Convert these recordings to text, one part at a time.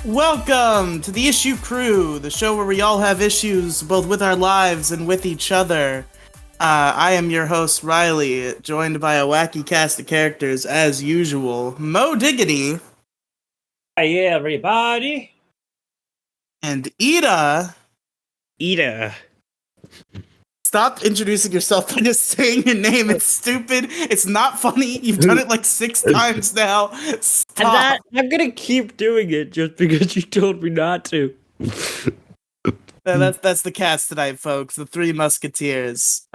Welcome to the Issue Crew, the show where we all have issues both with our lives and with each other. I am your host, Riley, joined by a wacky cast of characters as usual. Mo Diggity. Hey, everybody. And Ida. Ida. Stop introducing yourself by just saying your name. It's stupid. It's not funny. You've done it like 6 times now. Stop. I'm gonna keep doing it just because you told me not to. That's the cast tonight, folks. The Three Musketeers.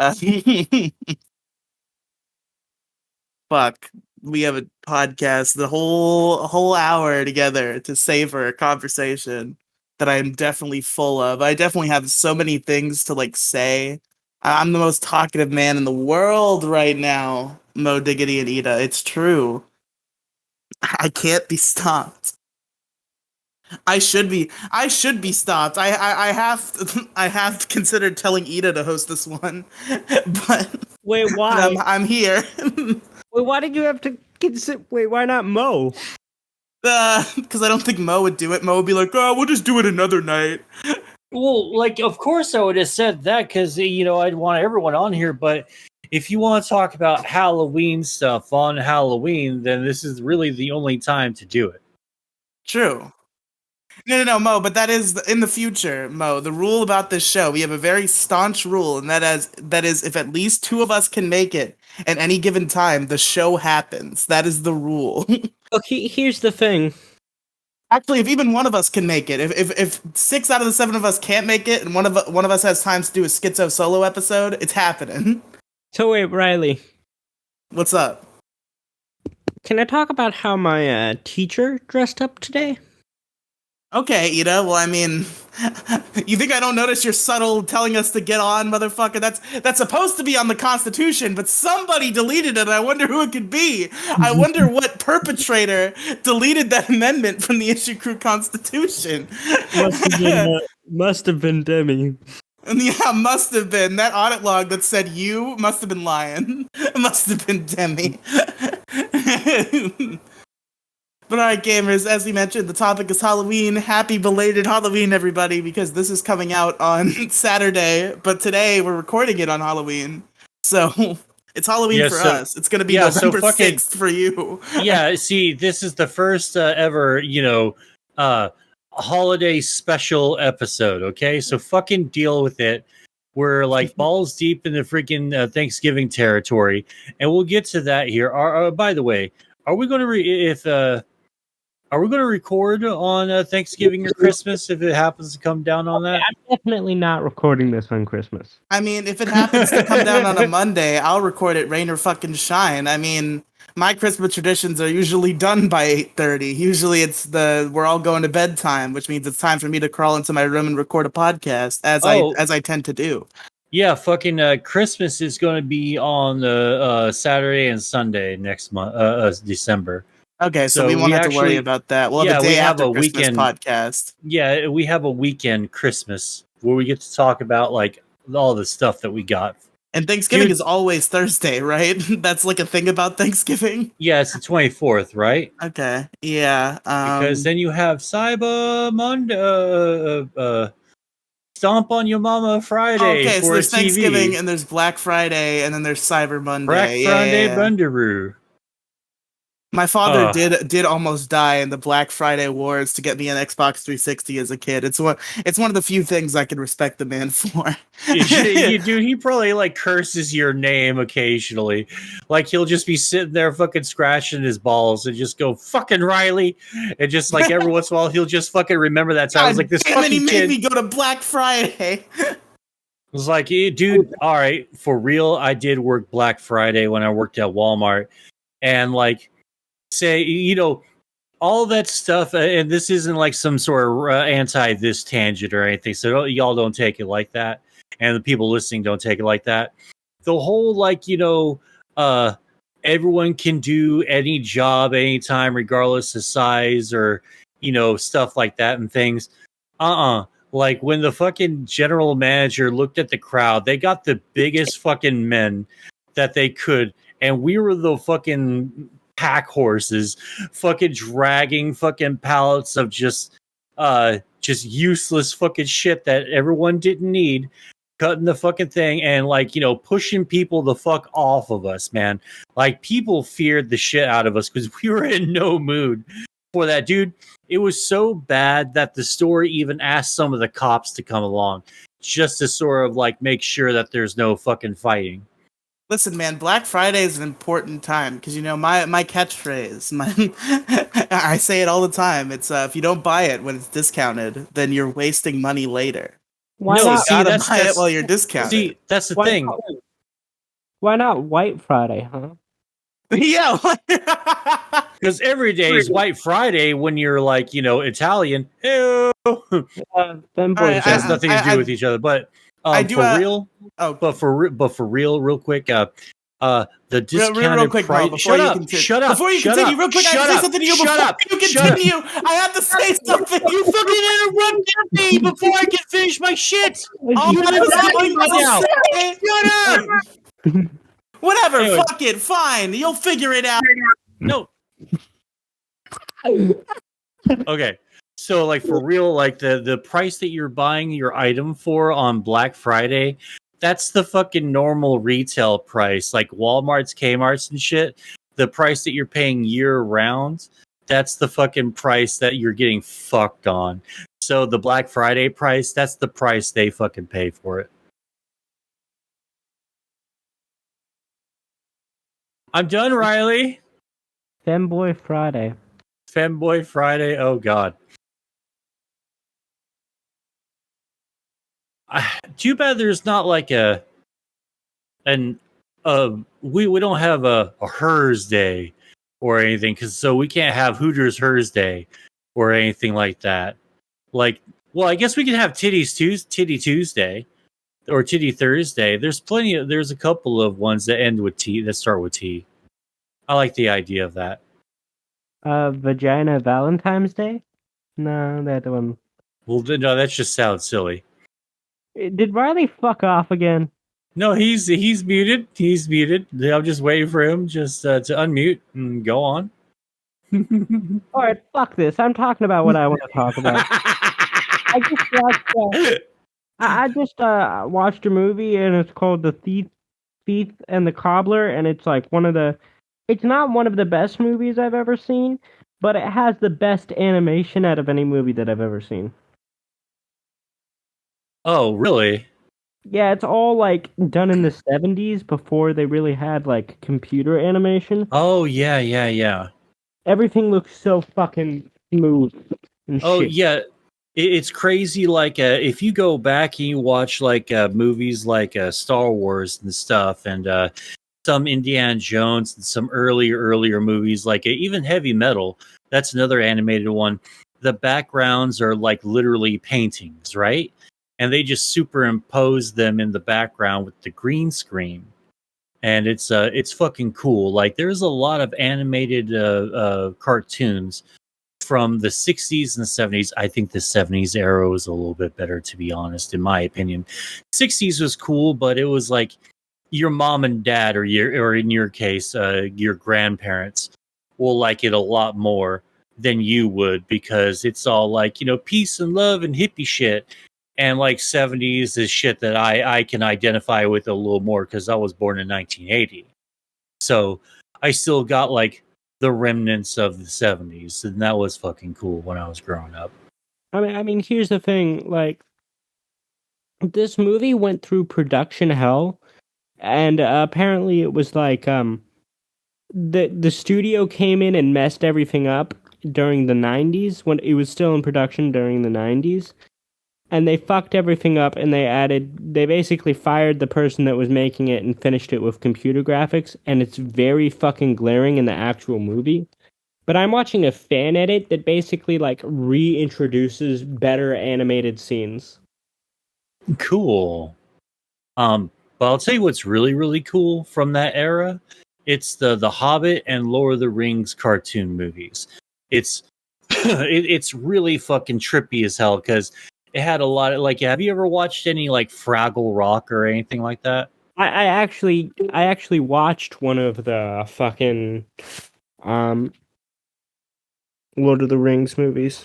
Fuck. We have a podcast the whole hour together to savor a conversation that I am definitely full of. I definitely have so many things to say. I'm the most talkative man in the world right now, Mo Diggity and Ida. It's true. I can't be stopped. I should be stopped. I have considered telling Ida to host this one, but wait, why? I'm here. Wait, why did you have to consider? Wait, why not Mo? Because I don't think Mo would do it. Mo would be like, "Oh, we'll just do it another night." Well, of course I would have said that because, I'd want everyone on here. But if you want to talk about Halloween stuff on Halloween, then this is really the only time to do it. True. No, Mo, but that is in the future, Mo. The rule about this show, we have a very staunch rule, and that is if at least 2 of us can make it at any given time, the show happens. That is the rule. Okay, here's the thing. Actually, if even one of us can make it, if 6 out of the 7 of us can't make it, and one of us has time to do a schizo solo episode, it's happening. So wait, Riley. What's up? Can I talk about how my teacher dressed up today? Okay, Ida. Well, I mean, you think I don't notice your subtle telling us to get on, motherfucker? That's supposed to be on the Constitution, but somebody deleted it. I wonder who it could be. I wonder what perpetrator deleted that amendment from the Issue Crew Constitution. Must have been Demi. Yeah, must have been. That audit log that said you must have been lying. It must have been Demi. But alright, gamers, as we mentioned, the topic is Halloween. Happy belated Halloween, everybody, because this is coming out on Saturday, but today we're recording it on Halloween. So, it's Halloween for us. It's going to be November 6th for you. Yeah, see, this is the first ever, holiday special episode, okay? So fucking deal with it. We're balls deep in the freaking Thanksgiving territory, and we'll get to that here. By the way, are we going to Are we going to record on Thanksgiving or Christmas if it happens to come down on that? I'm definitely not recording this on Christmas. I mean, if it happens to come down on a Monday, I'll record it rain or fucking shine. I mean, my Christmas traditions are usually done by 8:30. Usually it's we're all going to bed time, which means it's time for me to crawl into my room and record a podcast, as I tend to do. Yeah, fucking Christmas is going to be on Saturday and Sunday next month, December. Okay, so we won't have to worry about that. We'll have a day after Christmas weekend podcast. Yeah, we have a weekend Christmas where we get to talk about all the stuff that we got. And Thanksgiving is always Thursday, right? That's a thing about Thanksgiving. Yeah, it's the 24th, right? Okay, yeah. Because then you have Cyber Monday, Stomp on Your Mama Friday. Okay, so there's TV. Thanksgiving and there's Black Friday and then there's Cyber Monday. Black Friday Bundaroo. My father did almost die in the Black Friday wars to get me an Xbox 360 as a kid. It's one of the few things I can respect the man for. You do. He probably curses your name occasionally. He'll just be sitting there fucking scratching his balls and just go fucking Riley, and just every once in a while he'll just fucking remember that time. I was like, this fucking he kid made me go to Black Friday. It was like, dude, all right, for real, I did work Black Friday when I worked at Walmart, and say, all that stuff, and this isn't some sort of anti this tangent or anything, so y'all don't take it like that, and the people listening don't take it like that. The whole everyone can do any job anytime regardless of size or stuff like that and things. When the fucking general manager looked at the crowd, they got the biggest fucking men that they could, and we were the fucking pack horses fucking dragging fucking pallets of just just useless fucking shit that everyone didn't need, cutting the fucking thing and like, pushing people the fuck off of us, man. Like people feared the shit out of us because we were in no mood for that, dude. It was so bad that the store even asked some of the cops to come along just to sort of like make sure that there's no fucking fighting. Listen, man, Black Friday is an important time because my catchphrase. I say it all the time. It's if you don't buy it when it's discounted, then you're wasting money later. Why No, not? You see, gotta that's buy it while you're discounted. See, that's the Why thing. not? Why not White Friday, huh? Yeah. Because every day is White Friday when you're like, Italian. Ew. Them All right, boys. Which has nothing to do with each other. But I do for real, oh, but for real, real quick, the discounted real quick, price. Noel, before Shut you up! continue. Shut up! Before you shut continue, up, real quick, I have shut to say up, something to you shut before up, you shut up. continue. I have to say something. You fucking interrupted me before I can finish my shit. All You I was interrupted going me now. to say. Shut up. Whatever, Anyway. fuck it, fine. You'll figure it out. No. Okay. So like for real, like the price that you're buying your item for on Black Friday, that's the fucking normal retail price. Like Walmart's, Kmart's and shit. The price that you're paying year round, that's the fucking price that you're getting fucked on. So the Black Friday price, that's the price they fucking pay for it. I'm done, Riley. Femboy Friday. Femboy Friday. Oh god. Too bad there's not like we don't have a hers day or anything, because so we can't have Hooters hers day or anything like that. Like, well, I guess we can have Titty Tuesday or Titty Thursday. There's a couple of ones that end with T, that start with T. I like the idea of that. Vagina Valentine's Day? No, that one. Well, no, that just sounds silly. Did Riley fuck off again? No, he's muted. He's muted. I'm just waiting for him just to unmute and go on. Alright, fuck this. I'm talking about what I want to talk about. I just watched a movie and it's called The Thief and the Cobbler, and it's like it's not one of the best movies I've ever seen, but it has the best animation out of any movie that I've ever seen. Oh, really? Yeah, it's all like done in the 70s before they really had like computer animation. Oh, yeah. Everything looks so fucking smooth and Oh, shit. yeah. It's crazy. Like, if you go back and you watch like movies like Star Wars and stuff, and some Indiana Jones and some earlier movies, like even Heavy Metal, that's another animated one. The backgrounds are like literally paintings, right? And they just superimpose them in the background with the green screen, and it's fucking cool. Like there's a lot of animated cartoons from the 60s and 70s. I think the 70s era was a little bit better, to be honest, in my opinion. 60s was cool, but it was like your mom and dad, or in your case, your grandparents will like it a lot more than you would, because it's all like, peace and love and hippie shit. And like 70s is shit that I can identify with a little more because I was born in 1980. So I still got like the remnants of the 70s, and that was fucking cool when I was growing up. I mean, here's the thing, like, this movie went through production hell, and apparently it was like, the studio came in and messed everything up during the 90s, when it was still in production during the 90s. And they fucked everything up, and they basically fired the person that was making it and finished it with computer graphics, and it's very fucking glaring in the actual movie. But I'm watching a fan edit that basically like reintroduces better animated scenes. Cool. But I'll tell you what's really, really cool from that era. It's the Hobbit and Lord of the Rings cartoon movies. It's it's really fucking trippy as hell, because it had a lot of like. Have you ever watched any like Fraggle Rock or anything like that? I actually watched one of the fucking um Lord of the Rings movies.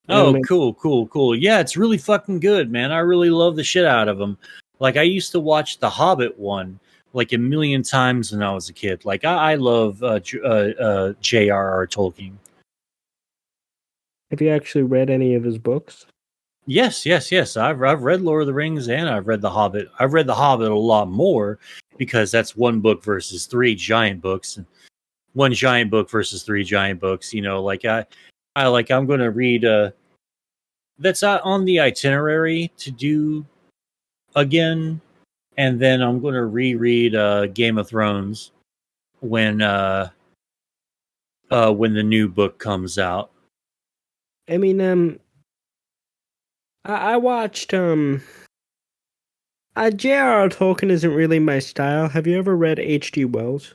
Oh, cool. Yeah, it's really fucking good, man. I really love the shit out of them. Like I used to watch the Hobbit one like a million times when I was a kid. Like I love J.R.R. Tolkien. Have you actually read any of his books? Yes. I've read Lord of the Rings and I've read the Hobbit. I've read the Hobbit a lot more because that's one book versus three giant books. One giant book versus three giant books. You know, like I'm going to read. That's on the itinerary to do again, and then I'm going to reread Game of Thrones when when the new book comes out. I mean, I watched J.R.R. Tolkien isn't really my style. Have you ever read H.G. Wells?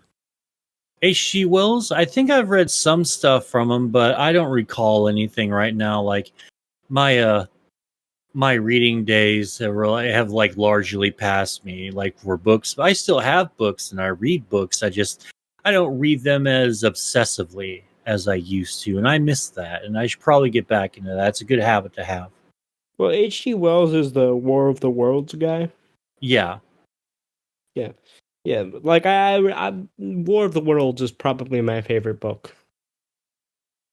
H.G. Wells, I think I've read some stuff from him, but I don't recall anything right now. Like my my reading days have like largely passed me. Like for books, I still have books and I read books. I don't read them as obsessively as I used to, and I miss that. And I should probably get back into that. It's a good habit to have. Well, H.G. Wells is the War of the Worlds guy. Yeah. Yeah, yeah. Like War of the Worlds is probably my favorite book.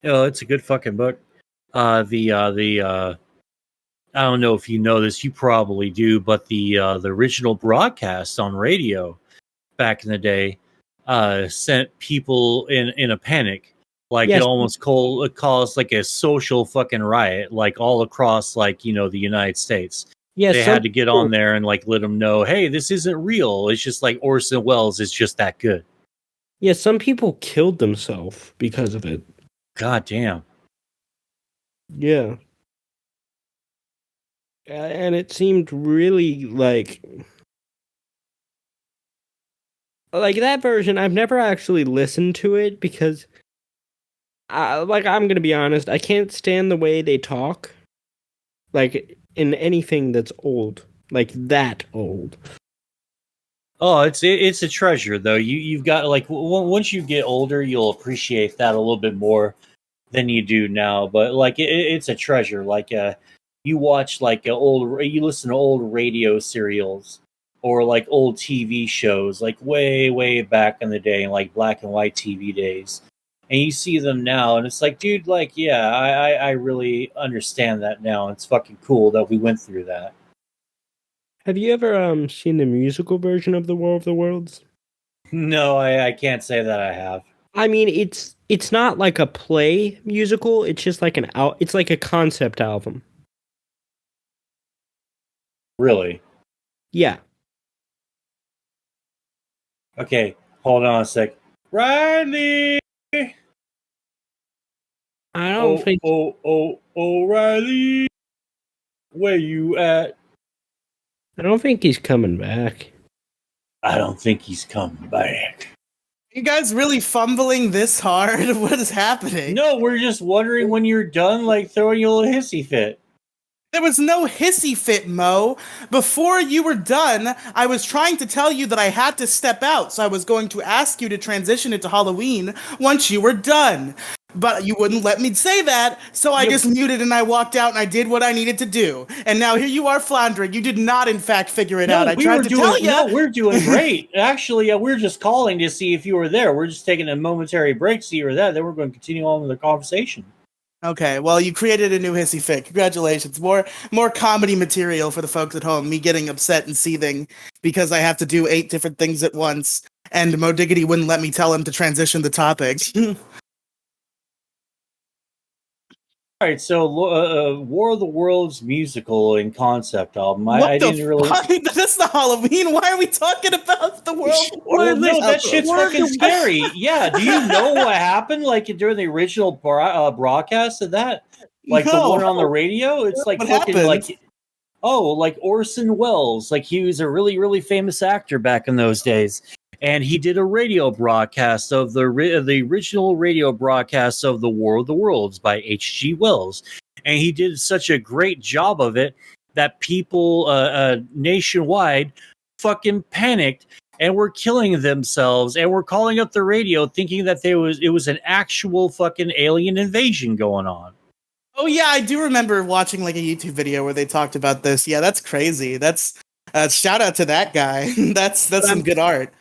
Oh, it's a good fucking book. The I don't know if you know this, you probably do, but the original broadcast on radio back in the day sent people in a panic. Like it Yes, almost it caused like a social fucking riot, like all across like, you know, the United States. yes. They had to get on there and like let them know, hey, this isn't real. It's just like Orson Welles is just that good. Yeah, some people killed themselves because of it. God damn. Yeah. And it seemed really like that version. I've never actually listened to it because I'm gonna be honest, I can't stand the way they talk. Like in anything that's old. Like that old. Oh, it's a treasure though. You've got like once you get older, you'll appreciate that a little bit more than you do now. But like it's a treasure. Like you watch like you listen to old radio serials or like old TV shows, like way back in the day, like black and white TV days, and you see them now, and it's like, dude, like yeah, I really understand that now. It's fucking cool that we went through that. Have you ever seen the musical version of the War of the Worlds? No, I can't say that I have. I mean, it's not like a play musical. It's just like it's like a concept album. Really? Yeah. Okay, hold on a sec. Riley! I don't think O'Reilly! Where you at? I don't think he's coming back. I don't think he's coming back. You guys really fumbling this hard? What is happening? No, we're just wondering when you're done, like throwing your little hissy fit. There was no hissy fit, Mo. Before you were done, I was trying to tell you that I had to step out, so I was going to ask you to transition it to Halloween once you were done. But you wouldn't let me say that, so I just muted and I walked out and I did what I needed to do. And now here you are floundering. You did not, in fact, figure it out. I tried to tell you. No, we're doing great. Actually, we're just calling to see if you were there. We're just taking a momentary break, see you were there. Then we're going to continue on with the conversation. Okay, well, you created a new hissy fit. Congratulations. More comedy material for the folks at home. Me getting upset and seething because I have to do 8 different things at once, and Mo Diggity wouldn't let me tell him to transition the topics. All right, so War of the Worlds musical and concept album. What I the didn't really. fuck? That's not Halloween. Why are we talking about the world? Well, no, that shit's fucking scary. Yeah, do you know what happened? Like during the original broadcast of that, like the one on the radio. It's like What fucking happened? like like Orson Welles. Like he was a really famous actor back in those days, and he did a radio broadcast of the original radio broadcast of the War of the Worlds by H.G. Wells, and he did such a great job of it that people nationwide fucking panicked and were killing themselves and were calling up the radio thinking that it was an actual fucking alien invasion going on. Oh yeah, I do remember watching like a YouTube video where they talked about this. Yeah, that's crazy. That's shout out to that guy. That's some good art.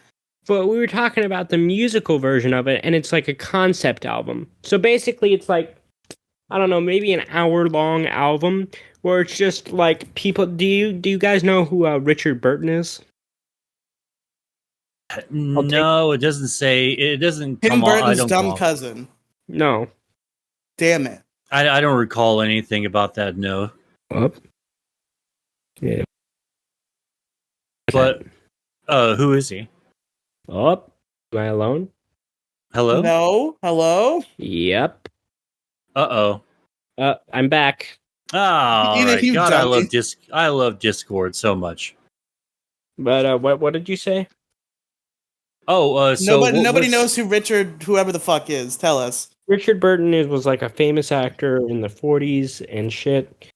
But we were talking about the musical version of it, and it's like a concept album. So basically, it's like, I don't know, maybe an hour-long album where it's just like people. Do you guys know who Richard Burton is? I'll take No, it doesn't say. It doesn't Tim come on. I Burton's don't come dumb on. cousin. no. Damn it. I don't recall anything about that. No, Up. Yeah. but who is he? Up. Am I alone? Hello. No. Hello. Yep. Uh-oh. I'm back. All right. You God, dummy. I love Discord so much. But what did you say? Oh, so Nobody what's knows who Richard, whoever the fuck is. Tell us. Richard Burton was like a famous actor in the 40s and shit.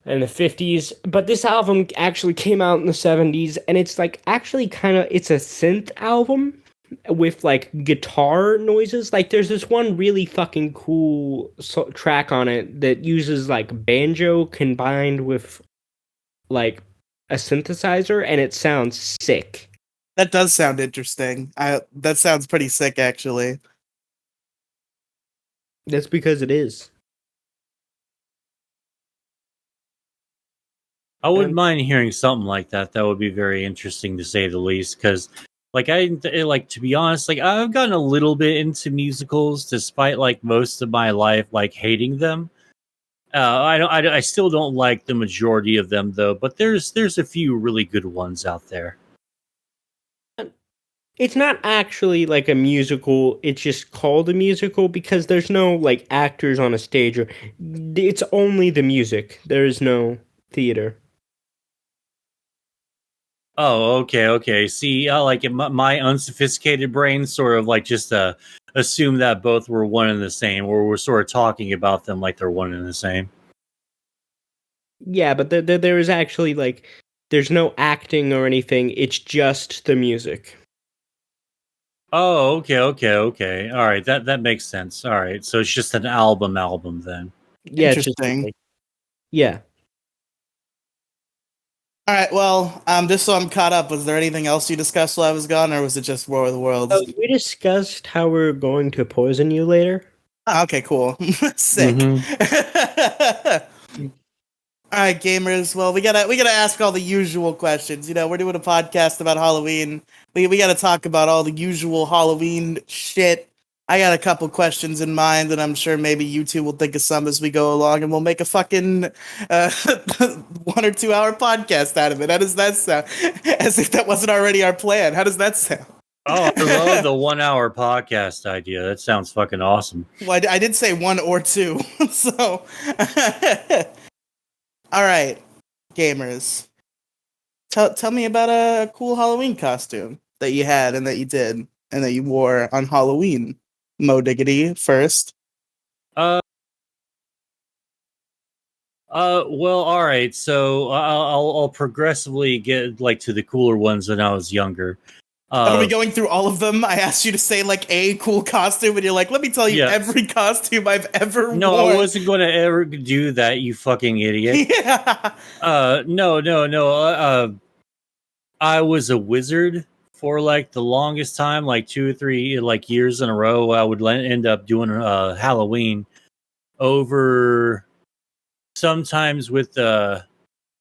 In the 50s, but this album actually came out in the 70s, and it's like actually it's a synth album with like guitar noises. Like there's this one really fucking cool track on it that uses like banjo combined with like a synthesizer, and it sounds sick. That does sound interesting. That sounds pretty sick, actually. That's because it is. I wouldn't mind hearing something like that. That would be very interesting to say the least. Because, like, to be honest, like I've gotten a little bit into musicals, despite like most of my life like hating them. I still don't like the majority of them though. But there's a few really good ones out there. It's not actually like a musical, it's just called a musical because there's no like actors on a stage, or it's only the music. There is no theater. Oh, okay. See, like my unsophisticated brain sort of like just assume that both were one and the same, or we're sort of talking about them like they're one and the same. Yeah, but there is actually like there's no acting or anything. It's just the music. Oh, okay. All right, that makes sense. All right, so it's just an album then. Yeah, it's just Interesting. like, yeah. All right. Well, just so I'm caught up, was there anything else you discussed while I was gone, or was it just War of the Worlds? We discussed how we're going to poison you later. Oh, okay, cool. Sick. All right, gamers. Well, we gotta ask all the usual questions. You know, we're doing a podcast about Halloween. We gotta talk about all the usual Halloween shit. I got a couple questions in mind, and I'm sure maybe you two will think of some as we go along, and we'll make a fucking 1 or 2 hour podcast out of it. How does that sound? As if that wasn't already our plan. How does that sound? Oh, I love the 1 hour podcast idea. That sounds fucking awesome. Well, I did say 1 or 2, so. All right, gamers. Tell me about a cool Halloween costume that you had and that you did and that you wore on Halloween. Mo Diggity first. Well, all right. So I'll progressively get like to the cooler ones when I was younger. Are we going through all of them? I asked you to say like a cool costume, and you're like, "Let me tell you every costume I've ever worn." No, I wasn't going to ever do that. You fucking idiot. Yeah. No. I was a wizard for like the longest time, like 2 or 3 like years in a row. I would end up doing Halloween over sometimes with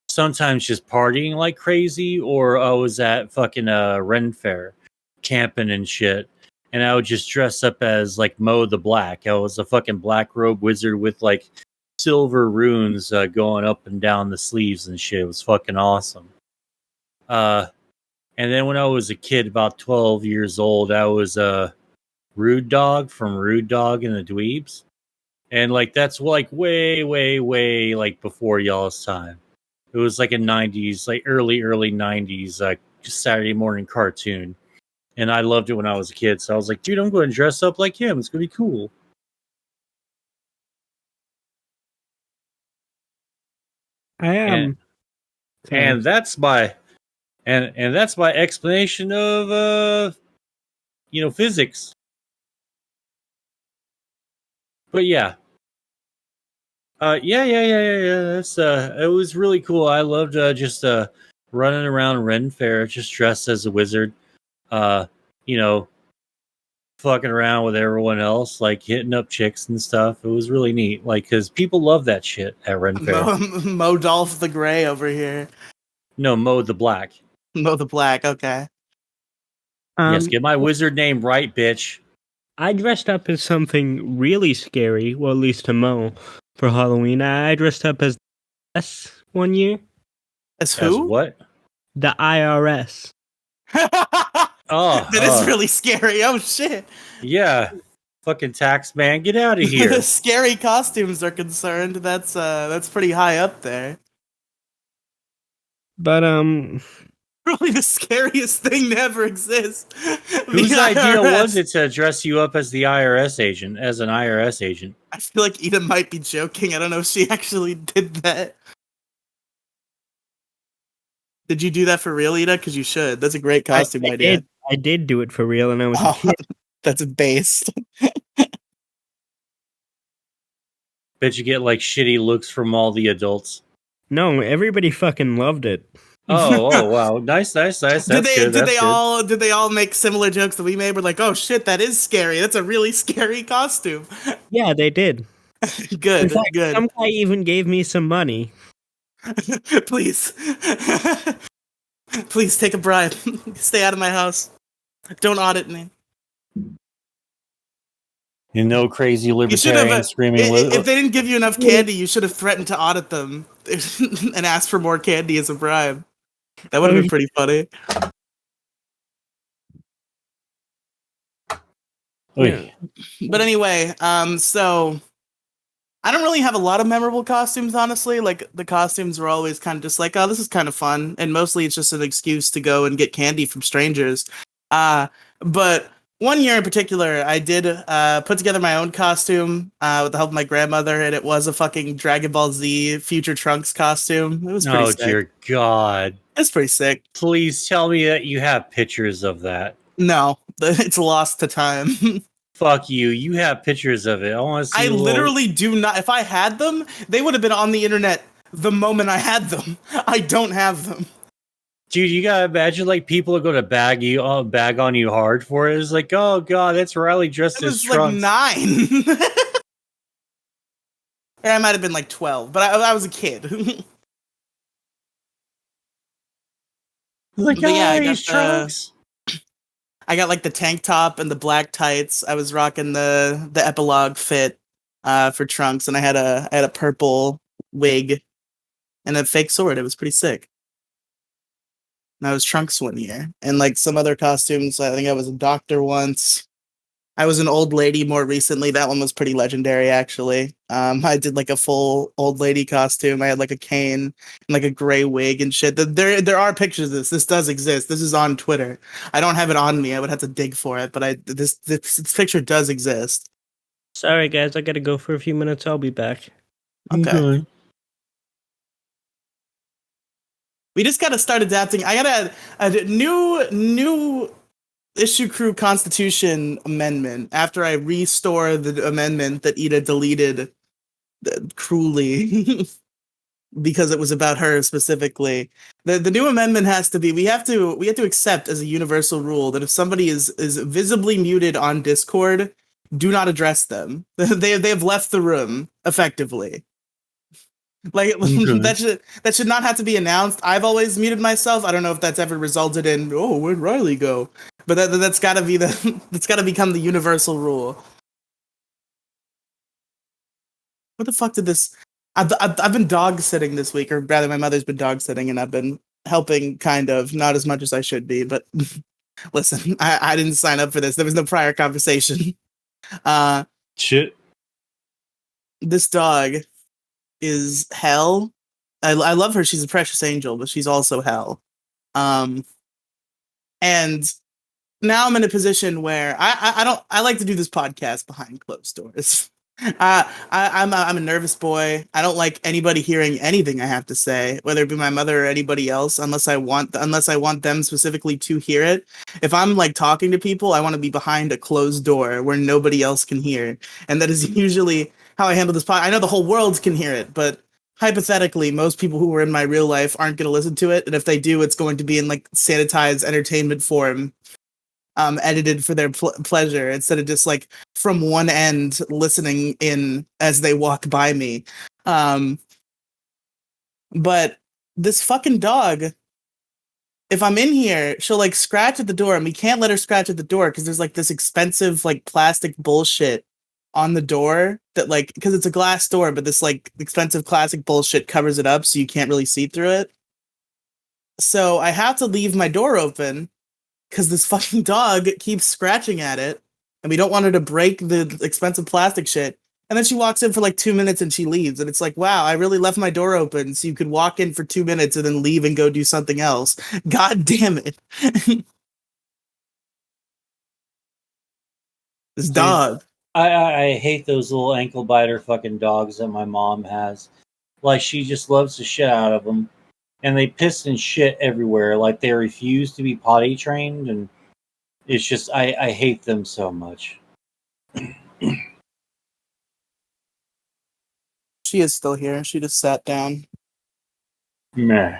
sometimes just partying like crazy, or I was at fucking Ren Fair camping and shit, and I would just dress up as like Mo the Black. I was a fucking black robe wizard with like silver runes going up and down the sleeves and shit. It was fucking awesome. And then when I was a kid, about 12 years old, I was a Rude Dog from Rude Dog and the Dweebs. And like that's like way like before y'all's time. It was like a 90s, like early 90s Saturday morning cartoon. And I loved it when I was a kid. So I was like, dude, I'm going to dress up like him. It's going to be cool. I am. And that's my and that's my explanation of physics. But yeah. Yeah. That's it was really cool. I loved just running around Ren Fair, just dressed as a wizard. Uh, you know, fucking around with everyone else, like hitting up chicks and stuff. It was really neat, like because people love that shit at Ren Fair. Mo Dolph the Gray over here. No, Mo the Black. Mo the Black. Okay. Yes, get my wizard name right, bitch. I dressed up as something really scary, well, at least to Mo, for Halloween. I dressed up as S one year. As As who? what? The IRS. Oh, That is really scary. Oh shit. Yeah. Fucking tax man, get out of here. Scary costumes are concerned. That's pretty high up there. But Probably the scariest thing to ever exist. Whose The idea IRS. was it to dress you up as the IRS agent, as an IRS agent? I feel like Ida might be joking. I don't know if she actually did that. Did you do that for real, Ida? Because you should. That's a great costume idea. I did do it for real, and I was a kid. That's based. Bet you get like shitty looks from all the adults. No, everybody fucking loved it. Oh wow. Nice. That's good. Did That's they all make similar jokes that we made? We're like, oh shit, that is scary. That's a really scary costume. Yeah, they did. Good, In fact, good. some guy even gave me some money. Please. Please take a bribe. Stay out of my house. Don't audit me. You know, crazy You should libertarian have. screaming. If they didn't give you enough candy, you should have threatened to audit them and asked for more candy as a bribe. That would have been pretty funny. Yeah. But anyway, so I don't really have a lot of memorable costumes, honestly. Like, the costumes were always kind of just like, oh, this is kind of fun. And mostly it's just an excuse to go and get candy from strangers. But one year in particular, I did put together my own costume with the help of my grandmother, and it was a fucking Dragon Ball Z Future Trunks costume. It was pretty sick. Dear God. It's pretty sick. Please tell me that you have pictures of that. No, it's lost to time. Fuck you. You have pictures of it. I want to see. I literally do not. If I had them, they would have been on the internet the moment I had them. I don't have them. Dude, you gotta imagine like people are gonna bag on you hard for it. It's like, oh god, that's Riley dressed I as was Trunks. like 9. Or I might have been like 12, but I was a kid. Like, But yeah, he's Trunks. I got like the tank top and the black tights. I was rocking the epilogue fit for Trunks, and I had a purple wig and a fake sword. It was pretty sick. And I was Trunks one year, and like some other costumes. I think I was a doctor once. I was an old lady more recently. That one was pretty legendary, actually. I did like a full old lady costume. I had like a cane and like a gray wig and shit. There are pictures of this. This does exist. This is on Twitter. I don't have it on me. I would have to dig for it, but this picture does exist. Sorry, guys, I gotta go for a few minutes. I'll be back. Okay. We just gotta start adapting. I got a new issue crew constitution amendment after I restore the amendment that Ida deleted cruelly because it was about her specifically. The new amendment has to be we have to accept as a universal rule that if somebody is visibly muted on Discord, do not address them. They have left the room effectively. Like that should not have to be announced. I've always muted myself. I don't know if that's ever resulted in where'd Riley go? But that's got to be that's got to become the universal rule. What the fuck did this? I've been dog sitting this week, or rather, my mother's been dog sitting, and I've been helping, kind of, not as much as I should be. But listen, I didn't sign up for this. There was no prior conversation. Shit. This dog is hell. I love her. She's a precious angel, but she's also hell. And now I'm in a position where I like to do this podcast behind closed doors. I'm a nervous boy. I don't like anybody hearing anything I have to say, whether it be my mother or anybody else, unless I want them specifically to hear it. If I'm like talking to people, I want to be behind a closed door where nobody else can hear, and that is usually how I handle this podcast. I know the whole world can hear it, but hypothetically, most people who are in my real life aren't going to listen to it, and if they do, it's going to be in like sanitized entertainment form, edited for their pleasure instead of just like from one end listening in as they walk by me. But this fucking dog, if I'm in here, she'll like scratch at the door, and we can't let her scratch at the door because there's like this expensive like plastic bullshit on the door that like, because it's a glass door, but this like expensive classic bullshit covers it up so you can't really see through it. So I have to leave my door open because this fucking dog keeps scratching at it, and we don't want her to break the expensive plastic shit. And then she walks in for like 2 minutes and she leaves. And it's like, wow, I really left my door open so you could walk in for 2 minutes and then leave and go do something else. God damn it. This dog. I hate those little ankle biter fucking dogs that my mom has. Like, she just loves the shit out of them. And they piss and shit everywhere. Like, they refuse to be potty trained. And it's just, I hate them so much. She is still here. She just sat down. Meh.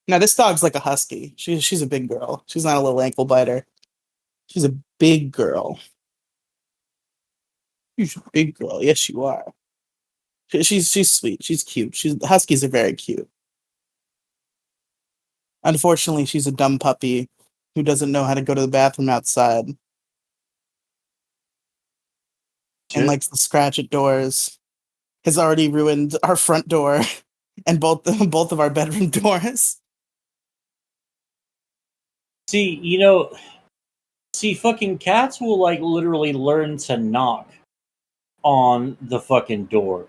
Now, this dog's like a husky. She's a big girl. She's not a little ankle biter. She's a big girl. She's a big girl. Yes, you are. She's sweet. She's cute. Huskies are very cute. Unfortunately, she's a dumb puppy who doesn't know how to go to the bathroom outside and likes to scratch at doors. Has already ruined our front door and both of our bedroom doors. See, fucking cats will like literally learn to knock on the fucking door.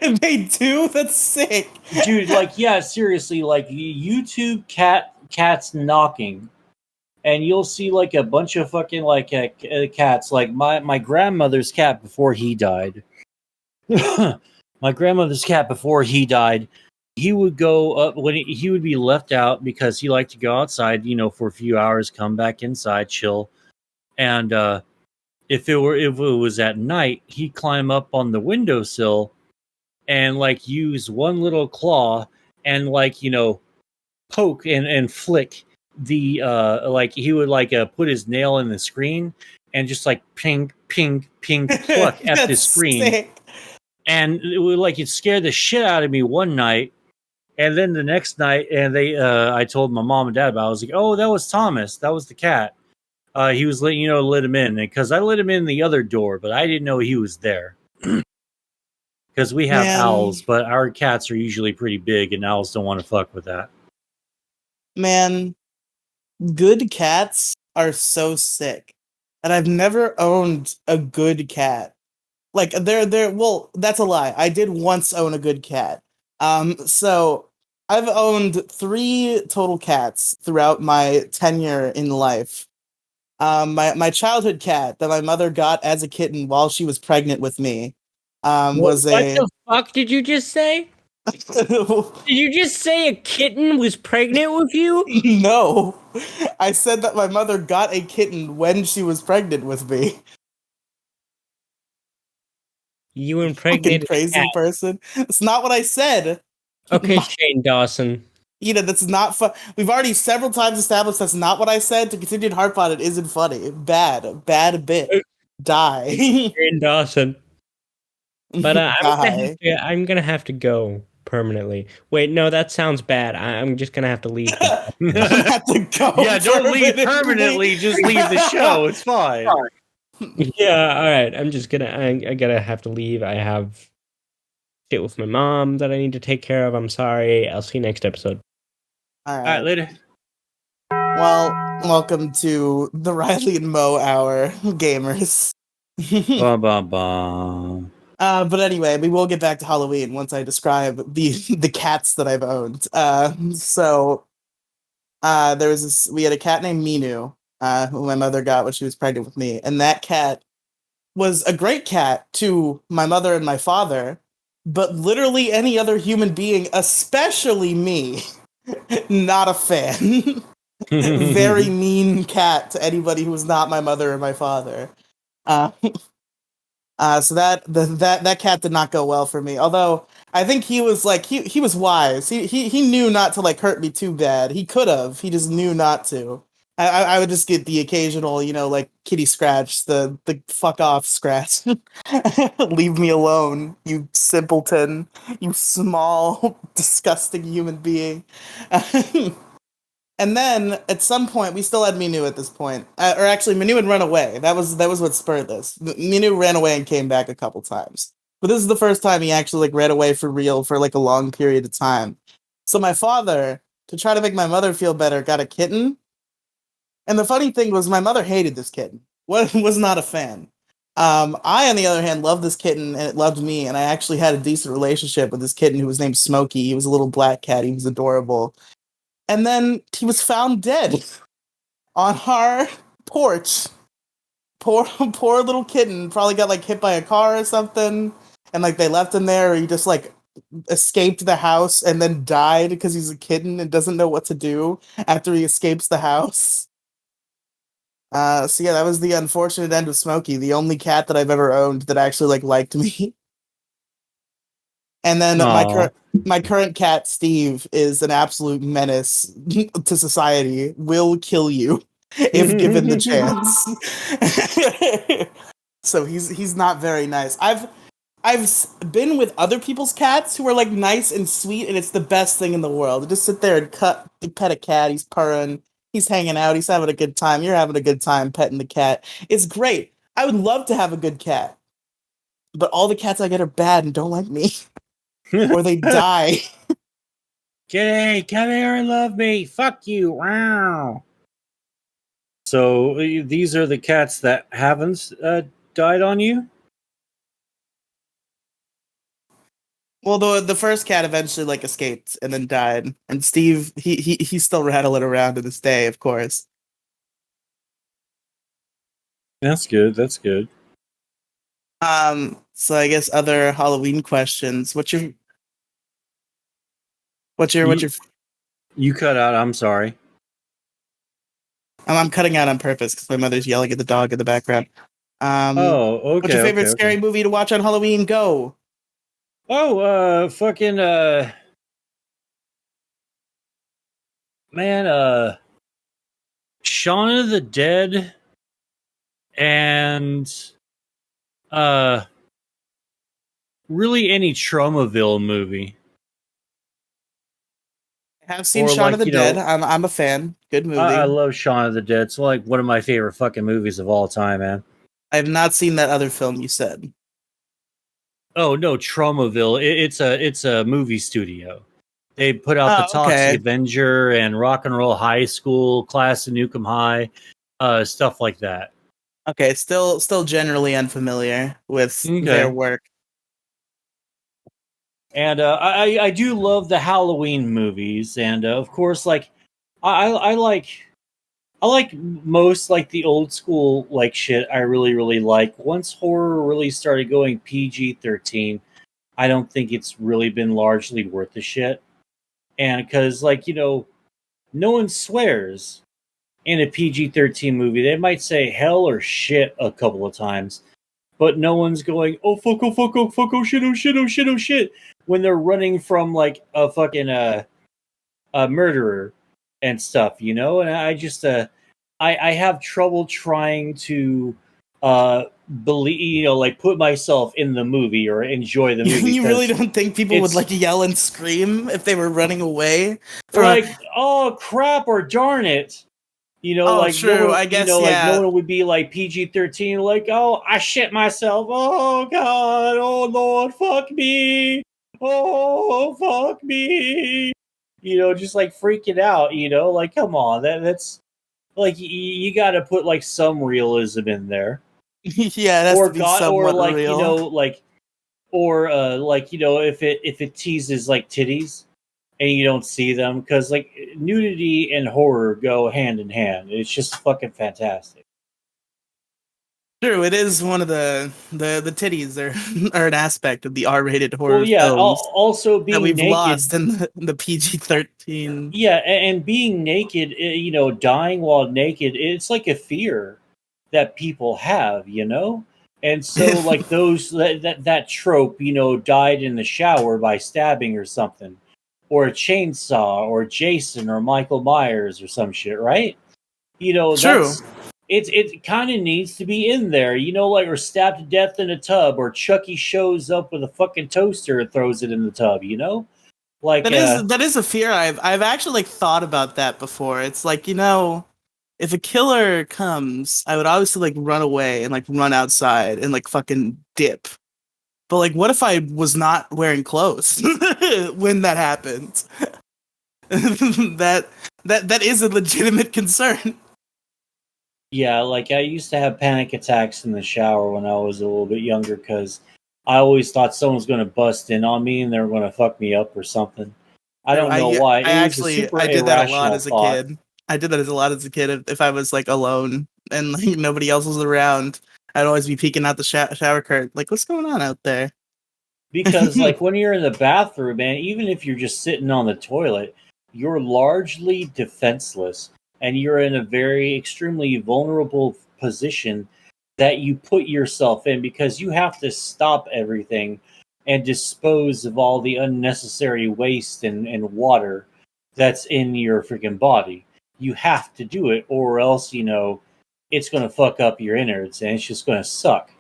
They do? That's sick. Dude, like, yeah, seriously, like, YouTube cats knocking, and you'll see like a bunch of fucking like cats. Like my grandmother's cat before he died. My grandmother's cat before he died, he would go up when he would be left out because he liked to go outside, for a few hours, come back inside, chill, and if it was at night, he'd climb up on the windowsill and like use one little claw and like poke and flick the like he would like put his nail in the screen and just like ping ping ping pluck at the screen. Sick. And it scared the shit out of me one night, and then the next night, and I told my mom and dad about it. I was like, oh, that was Thomas, that was the cat. He was let him in because I let him in the other door, but I didn't know he was there. Because we have owls, but our cats are usually pretty big, and owls don't want to fuck with that. Man, good cats are so sick. And I've never owned a good cat. Like, well, that's a lie. I did once own a good cat. So I've owned 3 total cats throughout my tenure in life. My childhood cat that my mother got as a kitten while she was pregnant with me. What the fuck did you just say? Did you just say a kitten was pregnant with you? No. I said that my mother got a kitten when she was pregnant with me. You impregnated crazy person. That's not what I said. Okay, Shane Dawson. That's not fun. We've already several times established that's not what I said. To continue to harp on it isn't funny. Bad bit. Die. Shane Dawson. But I'm gonna have to go permanently. Wait, no, that sounds bad. I'm just gonna have to leave. Have to go. Yeah, don't leave permanently. Just leave the show. It's fine. Yeah, all right. I'm just gonna. I gotta have to leave. I have shit with my mom that I need to take care of. I'm sorry. I'll see you next episode. All right, later. Well, welcome to the Riley and Mo Hour, gamers. Bum, bum, bum. But anyway, we will get back to Halloween once I describe the cats that I've owned. We had a cat named Minu, who my mother got when she was pregnant with me, and that cat was a great cat to my mother and my father, but literally any other human being, especially me, not a fan. Very mean cat to anybody who was not my mother or my father. So that cat did not go well for me. Although I think he was like he was wise. He knew not to like hurt me too bad. He could have. He just knew not to. I would just get the occasional, like kitty scratch, the fuck off scratch. Leave me alone, you simpleton, you small, disgusting human being. And then at some point, we still had Minu at this point, or actually, Minu had run away. That was what spurred this. Minu ran away and came back a couple times, but this is the first time he actually like ran away for real for like a long period of time. So my father, to try to make my mother feel better, got a kitten. And the funny thing was, my mother hated this kitten. Was not a fan. I, on the other hand, loved this kitten and it loved me. And I actually had a decent relationship with this kitten who was named Smokey. He was a little black cat. He was adorable. And then he was found dead on our porch. Poor little kitten probably got like hit by a car or something, and like they left him there. Or he just like escaped the house and then died because he's a kitten and doesn't know what to do after he escapes the house. So yeah, that was the unfortunate end of Smokey, the only cat that I've ever owned that actually like liked me. And then Aw. my current cat, Steve, is an absolute menace to society. Will kill you if given the chance. So he's not very nice. I've been with other people's cats who are like nice and sweet, and it's the best thing in the world. To just sit there and pet a cat. He's purring. He's hanging out. He's having a good time. You're having a good time petting the cat. It's great. I would love to have a good cat, but all the cats I get are bad and don't like me. Or they die. Kitty, come here and love me. Fuck you. Wow. So these are the cats that haven't died on you? Well, the first cat eventually like escaped and then died, and Steve he's still rattling around to this day, of course. That's good. That's good. So I guess other Halloween questions. What's your You cut out. I'm sorry. I'm cutting out on purpose because my mother's yelling at the dog in the background. Oh, okay. What's your favorite scary movie to watch on Halloween? Go. Oh, fucking man, Shaun of the Dead and really any Traumaville movie. I have seen Or Shaun like, of the Dead. I'm a fan. Good movie. I love Shaun of the Dead. It's like one of my favorite fucking movies of all time, man. I have not seen that other film you said. Oh no, Traumaville. It's a movie studio. They put out the Oh, Toxic okay. Avenger and Rock and Roll High School, Class of Nukem High, stuff like that. Okay, still generally unfamiliar with Okay. their work. And I do love the Halloween movies, and of course, like I like most like the old school like shit. I really like. Once horror really started going PG-13, I don't think it's really been largely worth the shit. And because like no one swears in a PG-13 movie. They might say hell or shit a couple of times, but no one's going, oh fuck, oh fuck, oh fuck, oh shit, oh shit, oh shit, oh shit, when they're running from like a fucking a murderer and stuff, And I just I have trouble trying to believe, like put myself in the movie or enjoy the movie. You really don't think people would like yell and scream if they were running away? Like, oh crap or darn it. Oh, like true. no one, I guess, like yeah. no one would be like PG-13, like, oh, I shit myself. Oh God. Oh Lord, fuck me. Oh, fuck me. Just like freaking out. Like, come on, that's like you got to put like some realism in there, Yeah, it has or to be God, or somewhat like real. like, or like if it teases like titties and you don't see them, because like nudity and horror go hand in hand. It's just fucking fantastic. True, it is one of the titties are an aspect of the R-rated Well, horror yeah. films Also, that being we've naked. lost in the PG-13. Yeah, and being naked, dying while naked, it's like a fear that people have, And so, like that trope, died in the shower by stabbing or something, or a chainsaw, or Jason, or Michael Myers, or some shit, right? True. It kind of needs to be in there, like, or stabbed to death in a tub, or Chucky shows up with a fucking toaster and throws it in the tub, like That is a fear I've actually like thought about that before. It's like, if a killer comes, I would obviously like run away and like run outside and like fucking dip. But like what if I was not wearing clothes when that happens? That is a legitimate concern. Yeah, like I used to have panic attacks in the shower when I was a little bit younger because I always thought someone was going to bust in on me and they were going to fuck me up or something. I True. don't know why. I It was a actually super I did that a lot irrational as a thought kid. I did that as a lot as a kid. If I was like alone and like nobody else was around, I'd always be peeking out the shower curtain, like, what's going on out there? because, like, when you're in the bathroom, man, even if you're just sitting on the toilet, you're largely defenseless and you're in a very extremely vulnerable position that you put yourself in because you have to stop everything and dispose of all the unnecessary waste and water that's in your freaking body. You have to do it, or else, it's going to fuck up your innards and it's just going to suck.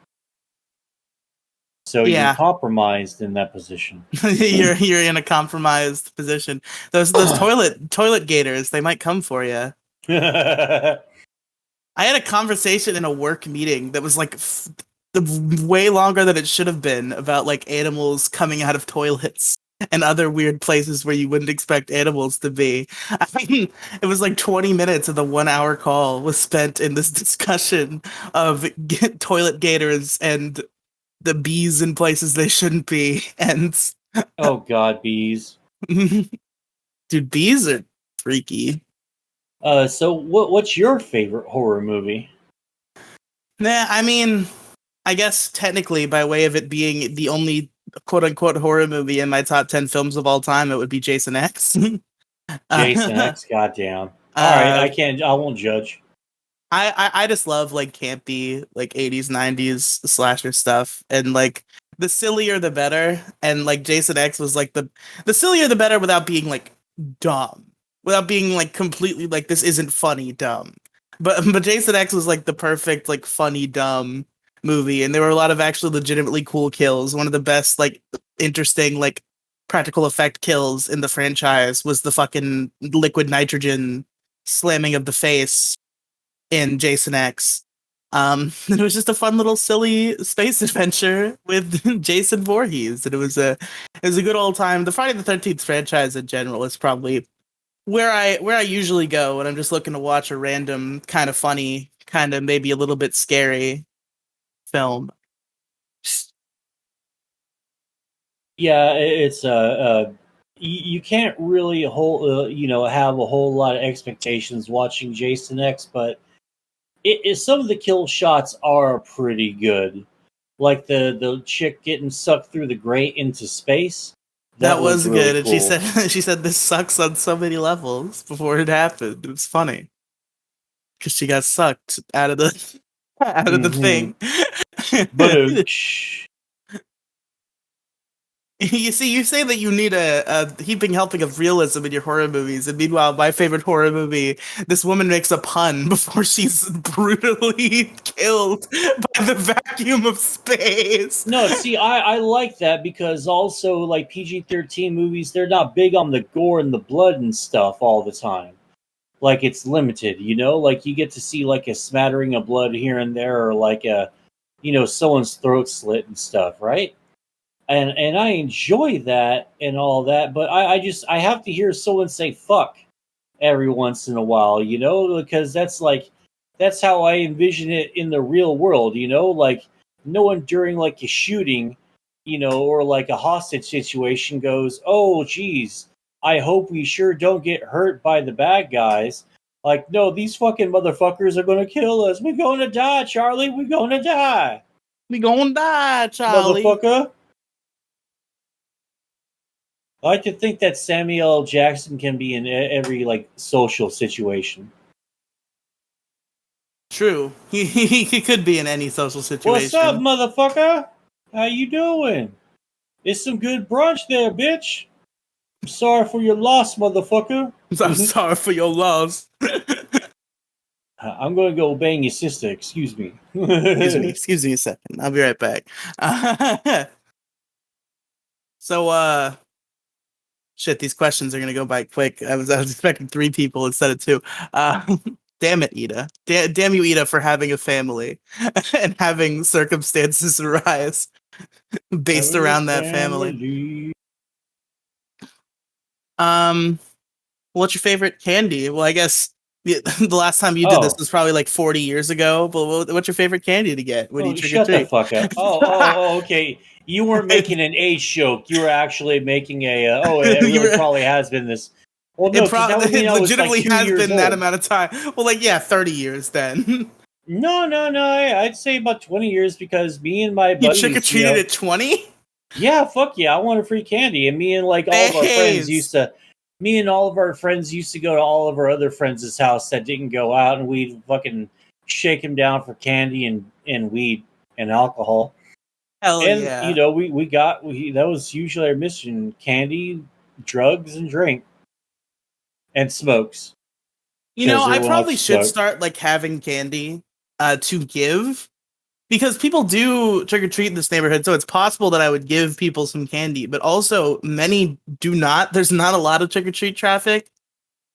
So you're Yeah. compromised in that position. You're in a compromised position. Those toilet gators, they might come for you. I had a conversation in a work meeting that was like way longer than it should have been about like animals coming out of toilets and other weird places where you wouldn't expect animals to be. I mean, it was like 20 minutes of the 1 hour call was spent in this discussion of toilet gators and the bees in places they shouldn't be. And Oh God, bees. dude, bees are freaky. So what's your favorite horror movie? Nah, I mean, I guess technically, by way of it being the only quote unquote horror movie in my top 10 films of all time, it would be Jason X. Jason uh, X, goddamn. All right, uh, I won't judge. I just love like campy, like 80s, 90s slasher stuff. And like the sillier the better. And like Jason X was like the sillier the better without being like dumb. Without being like completely like this isn't funny dumb. But Jason X was like the perfect like funny dumb movie, and there were a lot of actually legitimately cool kills. One of the best like interesting like practical effect kills in the franchise was the fucking liquid nitrogen slamming of the face in Jason X. It was just a fun little silly space adventure with Jason Voorhees, and it was a good old time. The Friday the 13th franchise in general is probably where I usually go when I'm just looking to watch a random kind of funny, kind of maybe a little bit scary film. Yeah, it's you can't really have a whole lot of expectations watching Jason X, but some of the kill shots are pretty good. Like the chick getting sucked through the grate into space. That That was was really good, and she cool. said she said this sucks on so many levels before it happened. It was funny because she got sucked out of the out of the Mm-hmm. thing. But You see, you say that you need a heaping helping of realism in your horror movies, and meanwhile, my favorite horror movie, this woman makes a pun before she's brutally killed by the vacuum of space. no, see, I like that because also like PG-13 movies, they're not big on the gore and the blood and stuff all the time. Like it's limited, like you get to see like a smattering of blood here and there, or like someone's throat slit and stuff, right? And I enjoy that and all that, but I have to hear someone say fuck every once in a while, because that's how I envision it in the real world, like no one during like a shooting, or like a hostage situation goes, oh geez, I hope we sure don't get hurt by the bad guys. Like, no, these fucking motherfuckers are gonna kill us. We're gonna die, Charlie. We're gonna die, We gonna die, Charlie. motherfucker. I like to think that Samuel L. Jackson can be in every like social situation. True. He could be in any social What's up, situation. motherfucker? How you doing? It's some good brunch there, bitch. I'm sorry for your loss, motherfucker. I'm sorry for your loss. I'm going to go bang your sister. Excuse me. Excuse me a second. I'll be right back. So, shit, these questions are gonna go by quick. I was expecting 3 people instead of 2. Damn it, Ida. Damn you, Ida, for having a family and having circumstances arise based Having a around that family. family. What's your favorite candy? Well, I guess the last time you did this was probably like 40 years ago. But what's your favorite candy to get when you trick or Shut the treat? fuck up. Okay. You weren't making an age joke. You were actually making a. It really probably has been this. Well, no, because that would mean It I was like legitimately 2 has years been old. that amount of time. Well, like, yeah, 30 years then. No. I'd say about 20 years because me and my You buddies. trick or treated at 20? Yeah, fuck yeah, I wanted free candy, and me and like all of our friends used to. Me and all of our friends used to go to all of our other friends' house that didn't go out, and we'd fucking shake them down for candy and weed and alcohol. Hell And yeah. that was usually our mission: candy, drugs, and drink, and smokes. You know, 'Cause I everyone likes probably to should smoke. start like having candy to give because people do trick or treat in this neighborhood, so it's possible that I would give people some candy, but also many do not. There's not a lot of trick or treat traffic.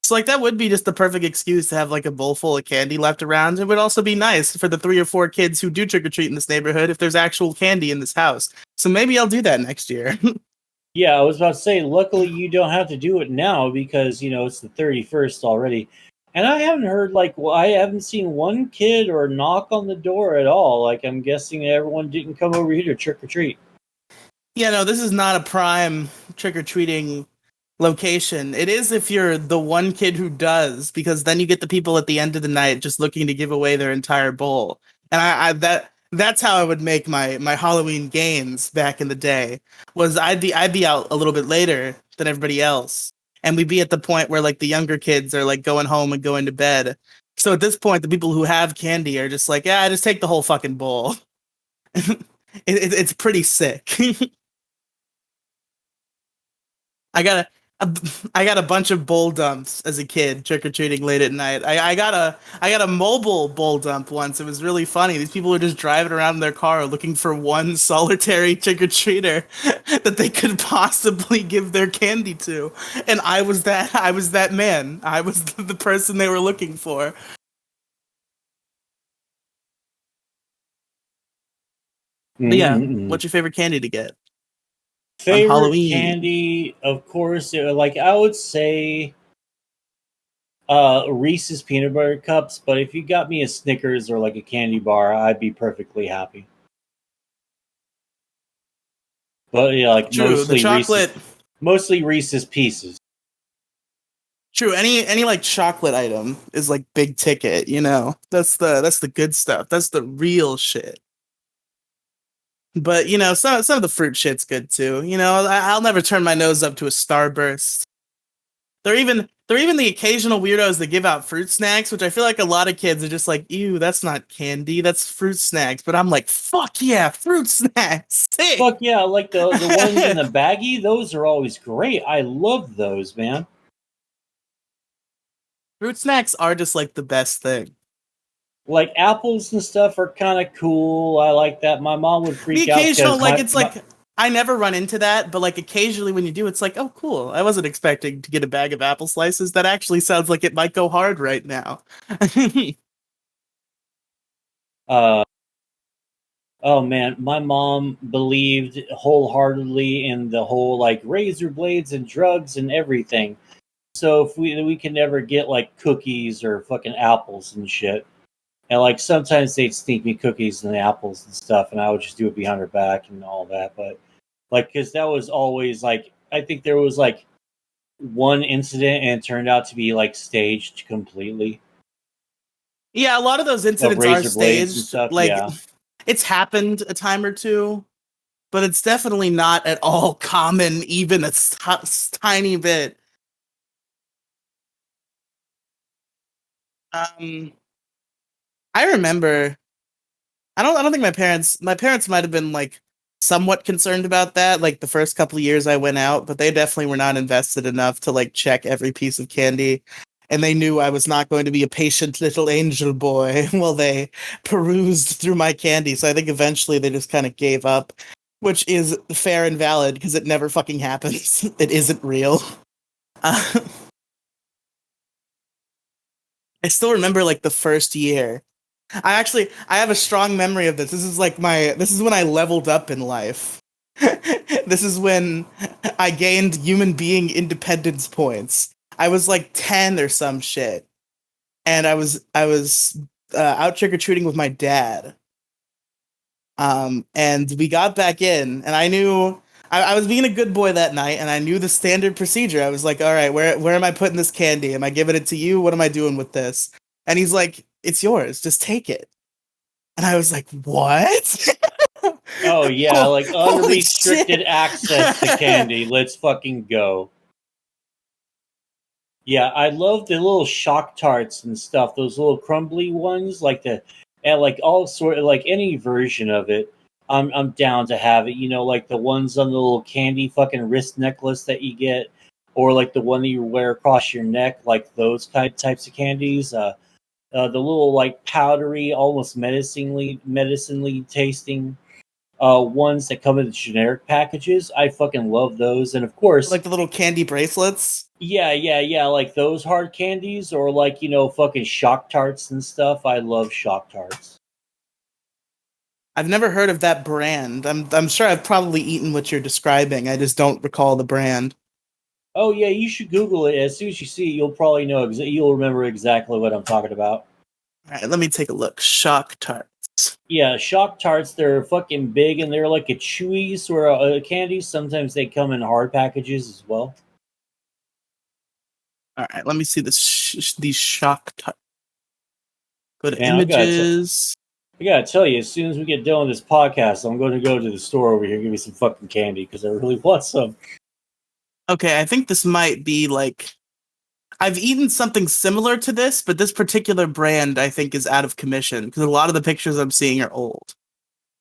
So like that would be just the perfect excuse to have like a bowl full of candy left around. It would also be nice for the 3 or 4 kids who do trick or treat in this neighborhood if there's actual candy in this house. So maybe I'll do that next year. Yeah, I was about to say. Luckily, you don't have to do it now because it's the 31st already, and I haven't heard I haven't seen one kid or knock on the door at all. Like I'm guessing everyone didn't come over here to trick or treat. Yeah, no, this is not a prime trick or treating location. It is if you're the one kid who does, because then you get the people at the end of the night just looking to give away their entire bowl. And that's how I would make my Halloween gains back in the day. Was I'd be out a little bit later than everybody else, and we'd be at the point where like the younger kids are like going home and going to bed. So at this point, the people who have candy are just like, yeah, just take the whole fucking bowl. It's pretty sick. I got a, I got a bunch of bowl dumps as a kid trick or treating late at night. I got a mobile bowl dump once. It was really funny. These people were just driving around in their car looking for one solitary trick or treater that they could possibly give their candy to, and I was that man. I was the person they were looking for. But yeah, Mm-mm-mm. what's your favorite candy to get on Favorite Halloween? candy, of course, I would say Reese's peanut butter cups. But if you got me a Snickers or like a candy bar, I'd be perfectly happy. But yeah, like True, the chocolate. mostly Reese's Pieces. True. Any like chocolate item is like big ticket, you know. That's the good stuff. That's the real shit. But some of the fruit shit's good too. I'll never turn my nose up to a Starburst. They're even the occasional weirdos that give out fruit snacks, which I feel like a lot of kids are just like, ew, that's not candy, that's fruit snacks. But I'm like, fuck yeah, fruit snacks, sick. Fuck yeah, like the ones in the baggie, those are always great. I love those, man. Fruit snacks are just like the best thing. Like apples and stuff are kind of cool. I like that. My mom would The freak out occasional, because like, it's like I never run into that, but like occasionally when you do, it's like, oh, cool. I wasn't expecting to get a bag of apple slices. That actually sounds like it might go hard right now. uh oh man, my mom believed wholeheartedly in the whole like razor blades and drugs and everything. So if we can never get like cookies or fucking apples and shit. And like sometimes they'd sneak me cookies and apples and stuff, and I would just do it behind her back and all that. But like, because that was always like, I think there was like one incident and it turned out to be like staged completely Yeah, a lot of those of incidents are razor blades and staged. stuff. Like, Yeah. it's happened a time or two, but it's definitely not at all common, even a tiny bit. Um, I remember. I don't think my parents might have been like somewhat concerned about that, like the first couple of years I went out, but they definitely were not invested enough to like check every piece of candy. And they knew I was not going to be a patient little angel boy while they perused through my candy. So I think eventually they just kind of gave up, which is fair and valid because it never fucking happens. It isn't real. Uh, I still remember like the first year. I have a strong memory of this. This is when I leveled up in life. This is when I gained human being independence points. I was like 10 or some shit. And I was out trick or treating with my dad. And we got back in, and I knew I was being a good boy that night, and I knew the standard procedure. I was like, "All right, where am I putting this candy? Am I giving it to you? What am I doing with this?" And he's like, "It's yours. Just take it." And I was like, "What?" Oh yeah, like Holy unrestricted shit. access to candy. Let's fucking go. Yeah, I love the little shock tarts and stuff. Those little crumbly ones, like and like all sort of like any version of it. I'm down to have it. You know, like the ones on the little candy fucking wrist necklace that you get, or like the one that you wear across your neck, like those types of candies. The little like powdery, almost medicinally tasting ones that come in the generic packages. I fucking love those, and of course, Like the little candy bracelets. yeah, like those hard candies, or like fucking shock tarts and stuff. I love shock tarts. I've never heard of that brand. I'm sure I've probably eaten what you're describing. I just don't recall the brand. Oh yeah, you should Google it. As soon as you see it, you'll probably know. You'll remember exactly what I'm talking about. All right, let me take a look. Shock tarts. Yeah, shock tarts. They're fucking big, and they're like a chewy sort of candy. Sometimes they come in hard packages as well. All right, let me see these shock tarts. Go to Man, images. I gotta tell you, as soon as we get done with this podcast, I'm going to go to the store over here and give me some fucking candy because I really want some. Okay, I think this might be like I've eaten something similar to this, but this particular brand I think is out of commission because a lot of the pictures I'm seeing are old.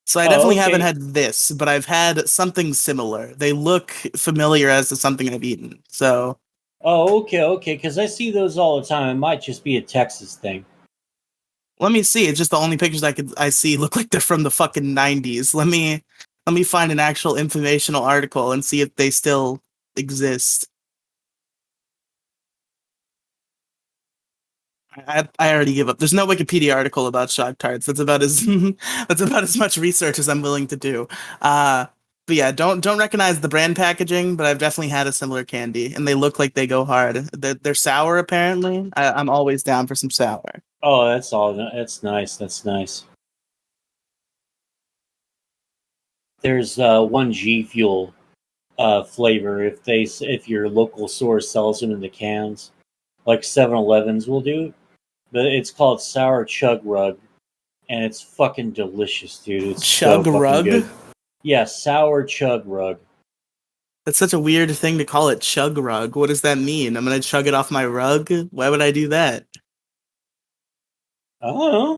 So I Oh, definitely haven't okay. had this, but I've had something similar. They look familiar as to something I've eaten. So Oh, okay. Because I see those all the time. It might just be a Texas thing. let me see. It's just the only pictures I see look like they're from the fucking 90s. Let me find an actual informational article and see if they still exist. I already give up. There's no Wikipedia article about shock tarts. That's about as that's about as much research as I'm willing to do. Uh, but yeah, don't recognize the brand packaging, but I've definitely had a similar candy, and they look like they go hard. They're sour apparently. I'm always down for some sour. Oh, that's all. That's nice. That's nice. There's one G Fuel flavor if your local store sells them in the cans, like 7-Elevens will do. But it's called Sour Chug Rug, and it's fucking delicious, dude. It's so Chug fucking rug. good. Yeah, Sour Chug Rug. That's such a weird thing to call it chug rug. What does that mean? I'm gonna chug it off my rug? Why would I do that? I don't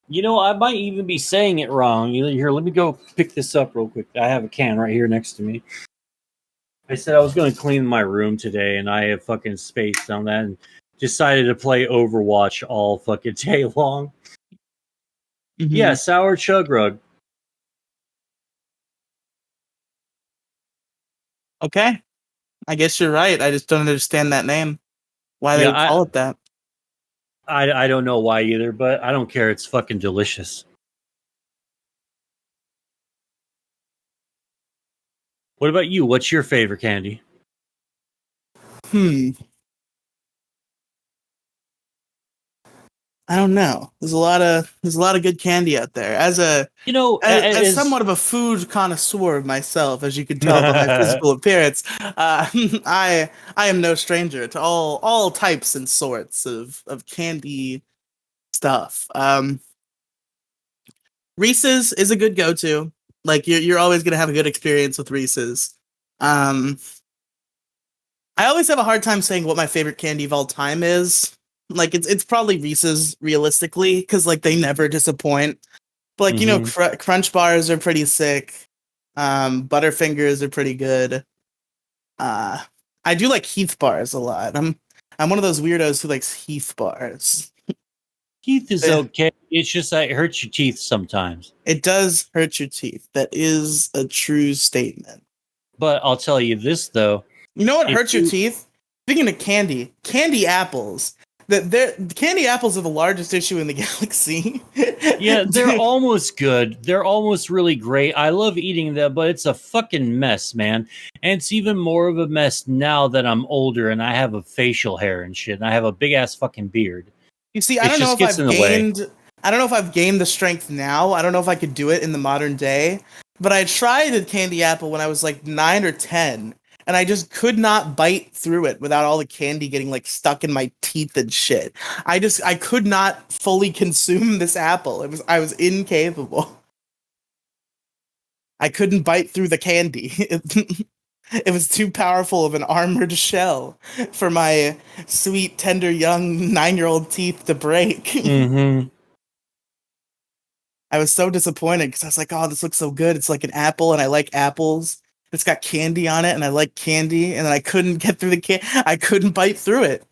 know. I might even be saying it wrong. Here, let me go pick this up real quick. I have a can right here next to me. I said I was going to clean my room today, and I have fucking spaced on that and decided to play Overwatch all fucking day long. Yeah, Hmm. Sour Chug Rug. Okay, I guess you're right. I just don't understand that name. Why they Yeah, would call it that? I don't know why either, but I don't care. It's fucking delicious. What about you? What's your favorite candy? Hmm. I don't know. There's a lot of good candy out there. As As somewhat of a food connoisseur myself, as you can tell by my physical appearance, I am no stranger to all types and sorts of candy stuff. Reese's is a good go-to. Like you're always gonna have a good experience with Reese's. Um, I always have a hard time saying what my favorite candy of all time is Like it's probably Reese's realistically because like they never disappoint. But like Crunch bars are pretty sick. Butterfingers are pretty good. I do like Heath bars a lot. I'm one of those weirdos who likes Heath bars. Teeth is okay. It's just that it hurts your teeth sometimes. It does hurt your teeth. That is a true statement. But I'll tell you this though. You know what hurts your teeth? Speaking of candy apples. Candy apples are the largest issue in the galaxy. Yeah, they're almost good. They're almost really great. I love eating them, but it's a fucking mess, man. And it's even more of a mess now that I'm older and I have a facial hair and shit. And I have a big ass fucking beard. You see, I don't know if I've gained the strength now. I don't know if I could do it in the modern day. But I tried a candy apple when I was like 9 or 10. And I just could not bite through it without all the candy getting like stuck in my teeth and shit. I could not fully consume this apple. I was incapable. I couldn't bite through the candy. It was too powerful of an armored shell for my sweet, tender, young 9-year-old teeth to break. Mm-hmm. I was so disappointed because I was like, oh, this looks so good. It's like an apple and I like apples. It's got candy on it, and I like candy, and then I couldn't get through I couldn't bite through it.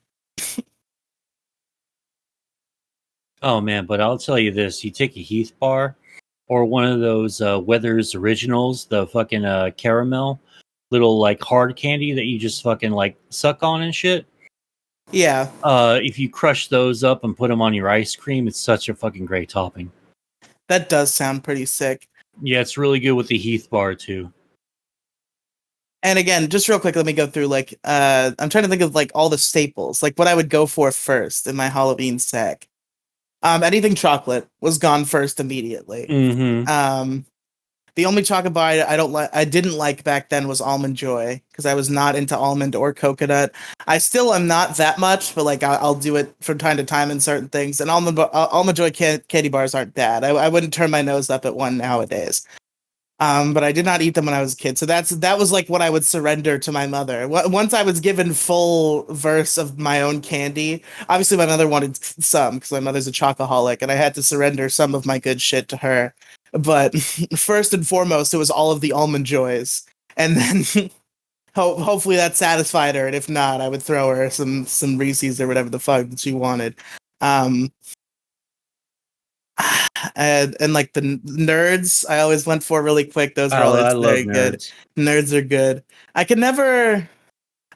Oh man, but I'll tell you this: you take a Heath bar or one of those Weathers Originals, the fucking caramel little like hard candy that you just fucking like suck on and shit. Yeah. If you crush those up and put them on your ice cream, it's such a fucking great topping. That does sound pretty sick. Yeah, it's really good with the Heath bar too. And again, just real quick, let me go through like I'm trying to think of like all the staples, like what I would go for first in my Halloween sack. Anything chocolate was gone first immediately. Mm-hmm. The only chocolate bar I didn't like back then was Almond Joy because I was not into almond or coconut. I still am not that much, but like I'll do it from time to time in certain things. And Almond Joy candy bars aren't bad. I wouldn't turn my nose up at one nowadays. But I did not eat them when I was a kid. So that was like what I would surrender to my mother. Once I was given full verse of my own candy, obviously my mother wanted some because my mother's a chocoholic and I had to surrender some of my good shit to her. But first and foremost, it was all of the Almond Joys. And then hopefully that satisfied her. And if not, I would throw her some Reese's or whatever the fuck that she wanted. And like the nerds I always went for really quick. Those were always very good. Nerds are good. I can never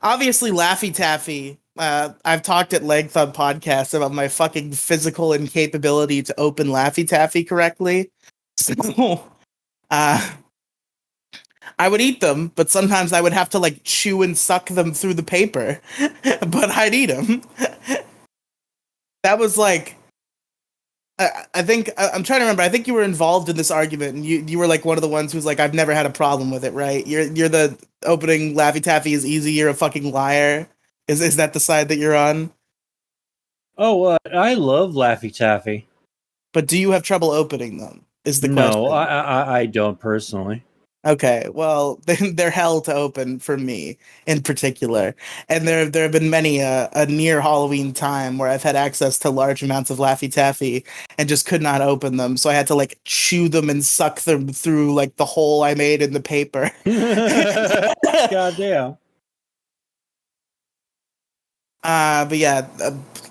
obviously Laffy Taffy. I've talked at length on podcasts about my fucking physical incapability to open Laffy Taffy correctly. So I would eat them, but sometimes I would have to like chew and suck them through the paper. But I'd eat them. That was like I think I'm trying to remember. I think you were involved in this argument, and you were like one of the ones who's like, I've never had a problem with it, right? You're the opening Laffy Taffy is easy. You're a fucking liar. Is that the side that you're on? Oh, I love Laffy Taffy. But do you have trouble opening them? Is the question. No, I don't personally. Okay, well, they're hell to open for me in particular, and there have been many a near Halloween time where I've had access to large amounts of Laffy Taffy and just could not open them, so I had to like chew them and suck them through like the hole I made in the paper. Goddamn. But yeah,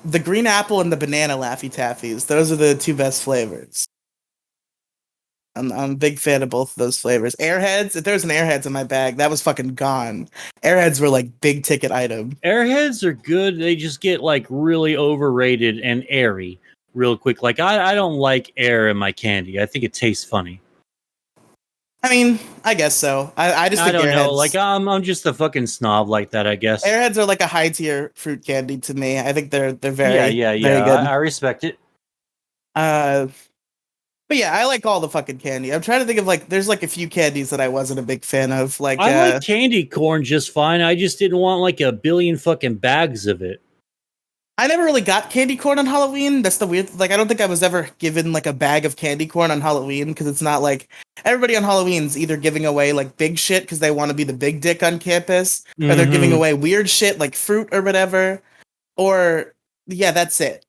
the green apple and the banana Laffy Taffies, those are the two best flavors. I'm a big fan of both of those flavors. Airheads, if there was an Airheads in my bag, that was fucking gone. Airheads were like big ticket item. Airheads are good. They just get like really overrated and airy real quick. Like I don't like air in my candy. I think it tastes funny. I mean, I guess so. I just think I don't Airheads, know. Like I'm just a fucking snob like that, I guess. Airheads are like a high tier fruit candy to me. I think they're very very good. I respect it. But yeah, I like all the fucking candy. I'm trying to think of like, there's like a few candies that I wasn't a big fan of. Like I like candy corn just fine. I just didn't want like a billion fucking bags of it. I never really got candy corn on Halloween. That's the weird. Like, I don't think I was ever given like a bag of candy corn on Halloween because it's not like everybody on Halloween's either giving away like big shit because they want to be the big dick on campus, or they're giving away weird shit like fruit or whatever, or yeah, that's it.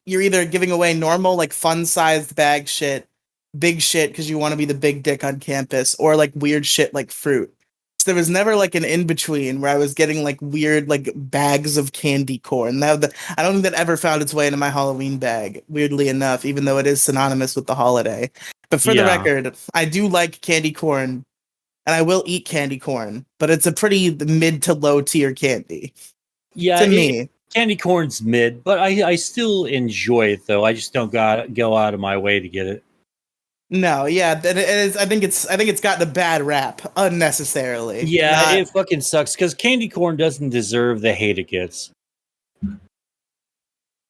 You're either giving away normal, like fun-sized bag shit, big shit because you want to be the big dick on campus, or like weird shit like fruit. So there was never like an in between where I was getting like weird like bags of candy corn. I don't think that ever found its way into my Halloween bag. Weirdly enough, even though it is synonymous with the holiday. But for the Yeah. record, I do like candy corn, and I will eat candy corn, but it's a pretty mid to low tier candy Yeah, to me. candy corn's mid, but I still enjoy it though. I just don't go out of my way to get it. No, yeah, it is. I think it's gotten a bad rap unnecessarily. Yeah, Not it fucking sucks because candy corn doesn't deserve the hate it gets.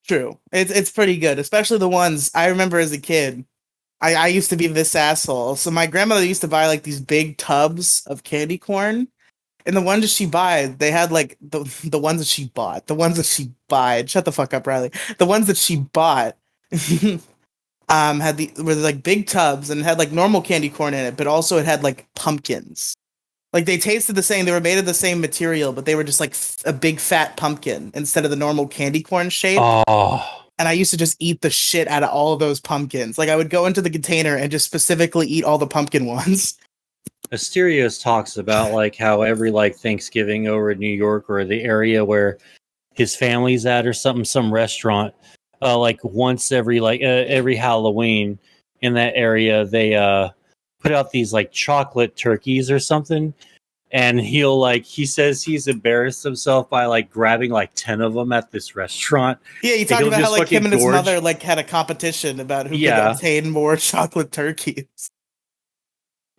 true. It's pretty good, especially the ones I remember as a kid. I used to be this asshole. So my grandmother used to buy like these big tubs of candy corn, and the ones that she buy, they had like the ones that she bought, the ones that she bought. Shut the fuck up, Riley. The ones that she bought. Had the were like big tubs and had like normal candy corn in it, but also it had like pumpkins. Like they tasted the same, they were made of the same material, but they were just like a big fat pumpkin instead of the normal candy corn shape. Oh, And I used to just eat the shit out of all of those pumpkins. Like I would go into the container and just specifically eat all the pumpkin ones. Asterios talks about like how every like Thanksgiving over in New York or the area where his family's at or something, some restaurant, like once every Halloween in that area, they put out these like chocolate turkeys or something, and he says he's embarrassed himself by like grabbing like 10 of them at this restaurant. Yeah, he And talked he'll about how just like him fucking and his gorge. mother like had a competition about who could Yeah. obtain more chocolate turkeys.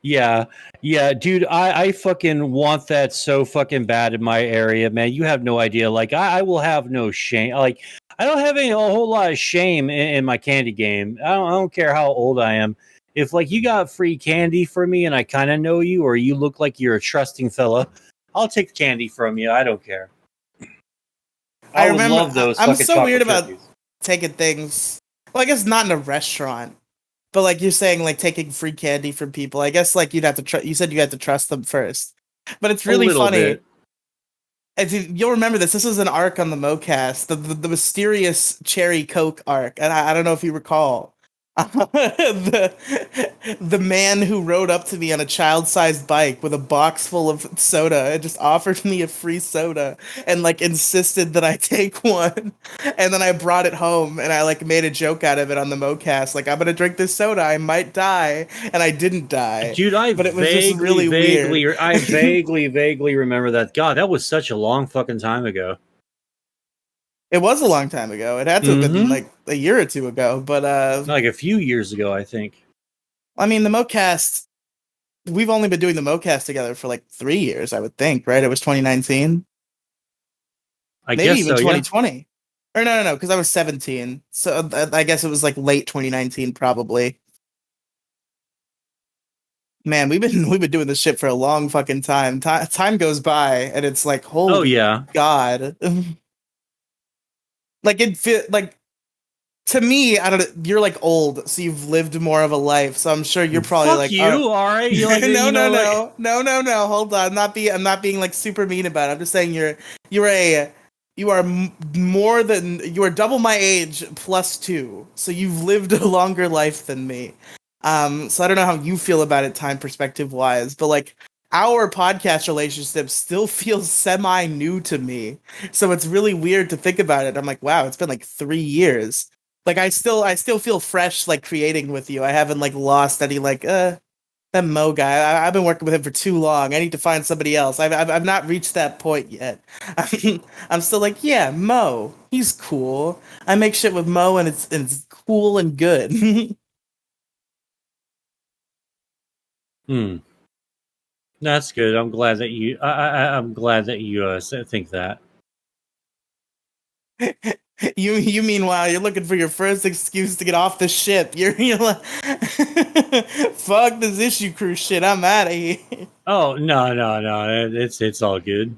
Yeah, yeah, dude, I fucking want that so fucking bad in my area, man. You have no idea. Like, I will have no shame. Like, I don't have a whole lot of shame in my candy game. I don't care how old I am. If like you got free candy for me and I kind of know you, or you look like you're a trusting fella, I'll take the candy from you. I don't care. I would remember love those I'm fucking so weird chocolate about turkeys. taking things. Well, I guess not in a restaurant. But like you're saying, like taking free candy from people, I guess like you'd have to you said you had to trust them first. But it's A really little funny. bit. You'll remember this. This was an arc on the MoCast, the mysterious cherry Coke arc, and I don't know if you recall. The man who rode up to me on a child-sized bike with a box full of soda and just offered me a free soda and like insisted that I take one, and then I brought it home and I like made a joke out of it on the MoCast, like I'm gonna drink this soda, I might die, and I didn't die, Dude, but it was just really weird. I vaguely remember that. God, that was such a long fucking time ago. It was a long time ago. It had to have been like a year or two ago. But Like a few years ago, I think. I mean, the MoCast. We've only been doing the MoCast together for like 3 years, I would think. Right? It was 2019, I maybe guess even so, yeah. 2020. Or no, because I was 17. So I guess it was like late 2019, probably. Man, we've been doing this shit for a long fucking time. Time goes by, and it's like, holy Oh yeah. God. Like it feel like to me, I don't know, you're like old, so you've lived more of a life. So I'm sure you're probably Fuck like, you, all right. You like no, you know, no. Hold on, I'm not being like super mean about it. I'm just saying you're a you are more than you are double my age plus two. So you've lived a longer life than me. So I don't know how you feel about it, time perspective wise, but like our podcast relationship still feels semi new to me. So it's really weird to think about it. I'm like, wow, it's been like 3 years. Like I still feel fresh, like creating with you. I haven't like lost any like that Mo guy. I've been working with him for too long. I need to find somebody else. I've not reached that point yet. I'm still like, yeah, Mo. He's cool. I make shit with Mo, and it's cool and good. Hmm. That's good. I'm glad that I'm glad that you think that. You meanwhile, you're looking for your first excuse to get off the ship. You're like, fuck this issue cruise shit. I'm out of here. Oh no. It's all good.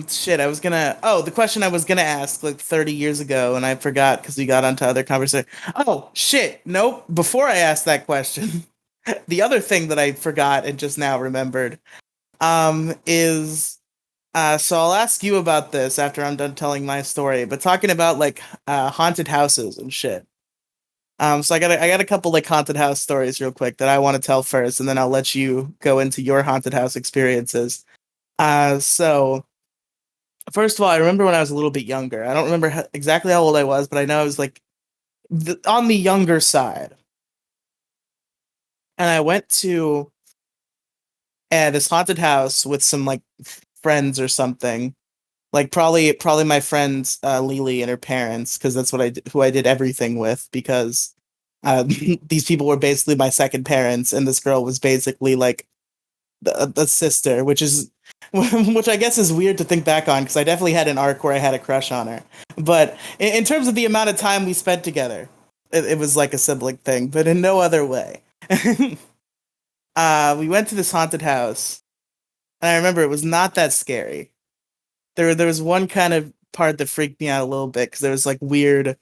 Shit. I was gonna. Oh, the question I was gonna ask like 30 years ago, and I forgot because we got onto other conversation. Oh shit. Nope. Before I asked that question, the other thing that I forgot and just now remembered, is So I'll ask you about this after I'm done telling my story. But talking about like haunted houses and shit. So I got a couple like haunted house stories real quick that I want to tell first, and then I'll let you go into your haunted house experiences. So first of all, I remember when I was a little bit younger. I don't remember exactly how old I was, but I know I was like on the younger side. And I went to this haunted house with some like friends or something. Like probably my friend Lily and her parents, because that's who I did everything with. Because these people were basically my second parents, and this girl was basically like the sister, which is which I guess is weird to think back on because I definitely had an arc where I had a crush on her. But in terms of the amount of time we spent together, it was like a sibling thing, but in no other way. We went to this haunted house, and I remember it was not that scary. There was one kind of part that freaked me out a little bit because there was like weird,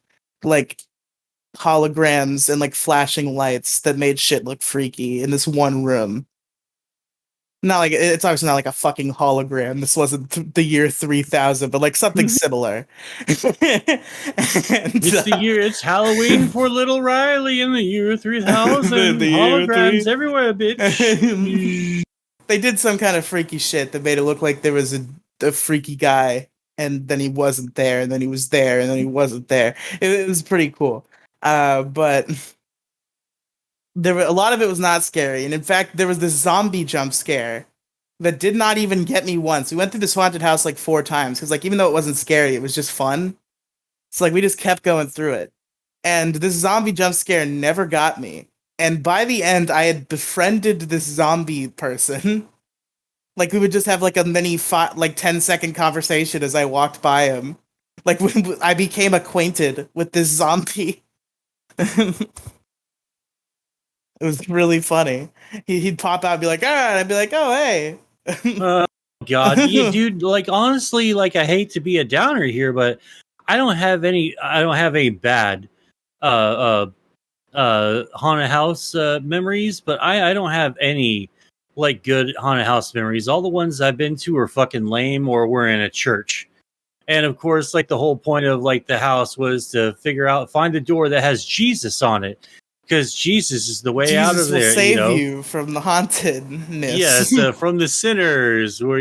like holograms and like flashing lights that made shit look freaky in this one room. Not like it's obviously not like a fucking hologram. This wasn't the year 3000, but like something similar. And, It's the year. It's Halloween for little Riley in the year 3000. The year Holograms three. everywhere, bitch. They did some kind of freaky shit that made it look like there was a freaky guy, and then he wasn't there, and then he was there, and then he wasn't there. It was pretty cool. But a lot of it was not scary, and in fact, there was this zombie jump scare that did not even get me once. We went through this haunted house like 4 times because, like, even though it wasn't scary, it was just fun. So like we just kept going through it, and this zombie jump scare never got me. And by the end, I had befriended this zombie person. Like we would just have like a mini 10-second conversation as I walked by him. Like when I became acquainted with this zombie. It was really funny. He'd pop out and be like, "All right," I'd be like, "Oh, hey." God, yeah, dude. Like honestly, like I hate to be a downer here, but I don't have any. I don't have any bad haunted house memories, but I don't have any like good haunted house memories. All the ones I've been to are fucking lame or were in a church. And of course, like the whole point of like the house was to find a door that has Jesus on it, because Jesus is the way out Jesus of will there. save You know, you from the hauntedness. yes, from the sinners, where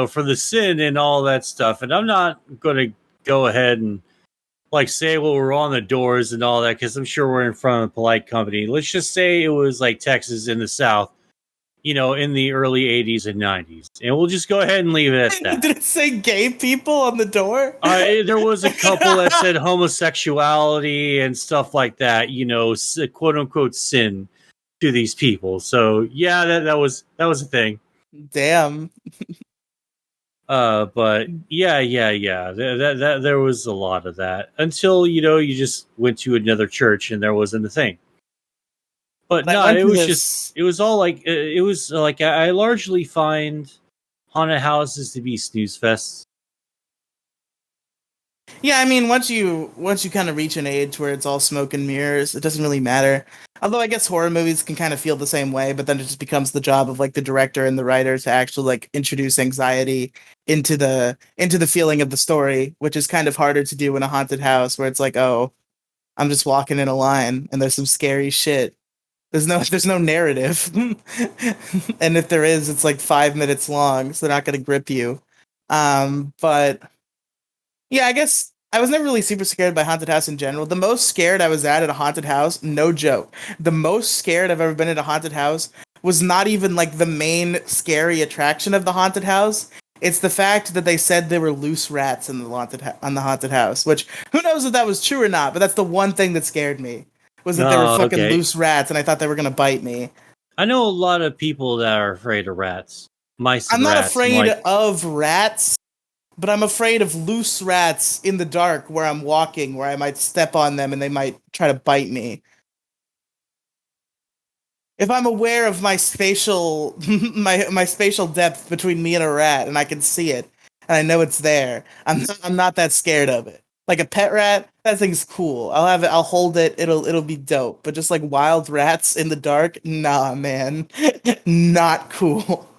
from the sin and all that stuff. And I'm not going to go ahead and like say well we're on the doors and all that because I'm sure we're in front of a polite company. Let's just say it was like Texas in the South, in the early 80s and 90s, and we'll just go ahead and leave it at that. Did it say gay people on the door? There was a couple that said homosexuality and stuff like that, quote unquote sin to these people. So yeah, that was a thing. Damn. But yeah. That there was a lot of that until you just went to another church and there wasn't a thing. But I no, went it to was this- it was all like it was like I largely find haunted houses to be snooze fests. Yeah, I mean, once you kind of reach an age where it's all smoke and mirrors, it doesn't really matter. Although I guess horror movies can kind of feel the same way, but then it just becomes the job of like the director and the writer to actually like introduce anxiety into the feeling of the story, which is kind of harder to do in a haunted house where it's like, oh, I'm just walking in a line and there's some scary shit. There's no narrative. And if there is, it's like 5 minutes long, so they're not gonna grip you. But yeah, I guess I was never really super scared by haunted house in general. The most scared I was at a haunted house, no joke. The most scared I've ever been at a haunted house was not even like the main scary attraction of the haunted house. It's the fact that they said there were loose rats in the on the haunted house, which who knows if that was true or not, but that's the one thing that scared me. Was that there were Oh, fucking okay. loose rats and I thought they were gonna bite me. I know a lot of people that are afraid of rats, mice, I'm and not rats. afraid of rats, but I'm afraid of loose rats in the dark where I'm walking, where I might step on them and they might try to bite me. If I'm aware of my spatial my spatial depth between me and a rat and I can see it and I know it's there, I'm not that scared of it. Like a pet rat, that thing's cool. I'll have it, I'll hold it, it'll be dope. But just like wild rats in the dark, nah man. Not cool.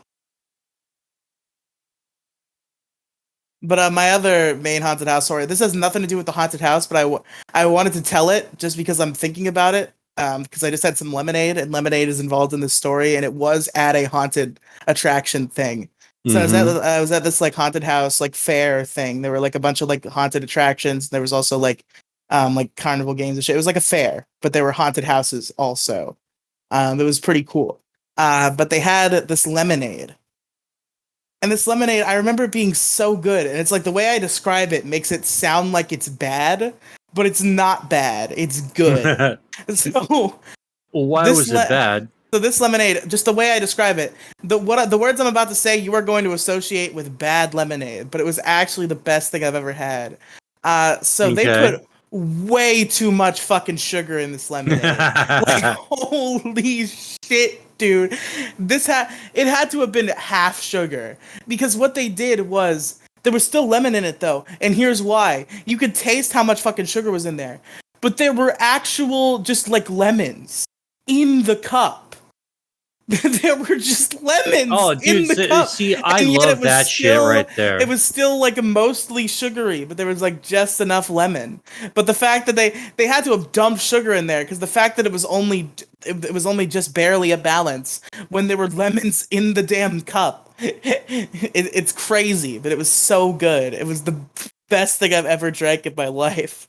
But my other main haunted house story. This has nothing to do with the haunted house, but I wanted to tell it just because I'm thinking about it. Because I just had some lemonade, and lemonade is involved in this story, and it was at a haunted attraction thing. So I was at this like haunted house like fair thing. There were like a bunch of like haunted attractions. There was also like carnival games and shit. It was like a fair, but there were haunted houses also. It was pretty cool. But they had this lemonade. And this lemonade, I remember it being so good. And it's like the way I describe it makes it sound like it's bad, but it's not bad. It's good. So Why this was it bad? so this lemonade, just the way I describe it, the words I'm about to say, you are going to associate with bad lemonade, but it was actually the best thing I've ever had. So they Okay. put way too much fucking sugar in this lemonade. Like holy shit, dude. It had to have been half sugar because what they did was there was still lemon in it though, and here's why. You could taste how much fucking sugar was in there. But there were actual just like lemons in the cup. There were just lemons Oh, in dude, the cup. see, I And yet love that shit right there. It was still like mostly sugary, but there was like just enough lemon. But the fact that they had to have dumped sugar in there because the fact that it was only just barely a balance when there were lemons in the damn cup. It's crazy, but it was so good. It was the best thing I've ever drank in my life.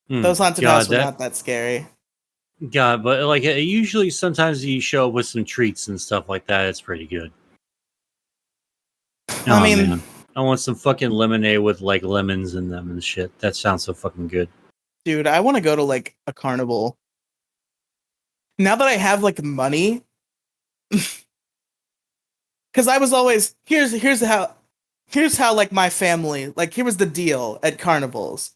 Those haunted houses were not that scary. God, but like usually, sometimes you show up with some treats and stuff like that. It's pretty good. Oh, I mean, man. I want some fucking lemonade with like lemons in them and shit. That sounds so fucking good. dude, I want to go to like a carnival. Now that I have like money, because I was always here's how like my family like here was the deal at carnivals.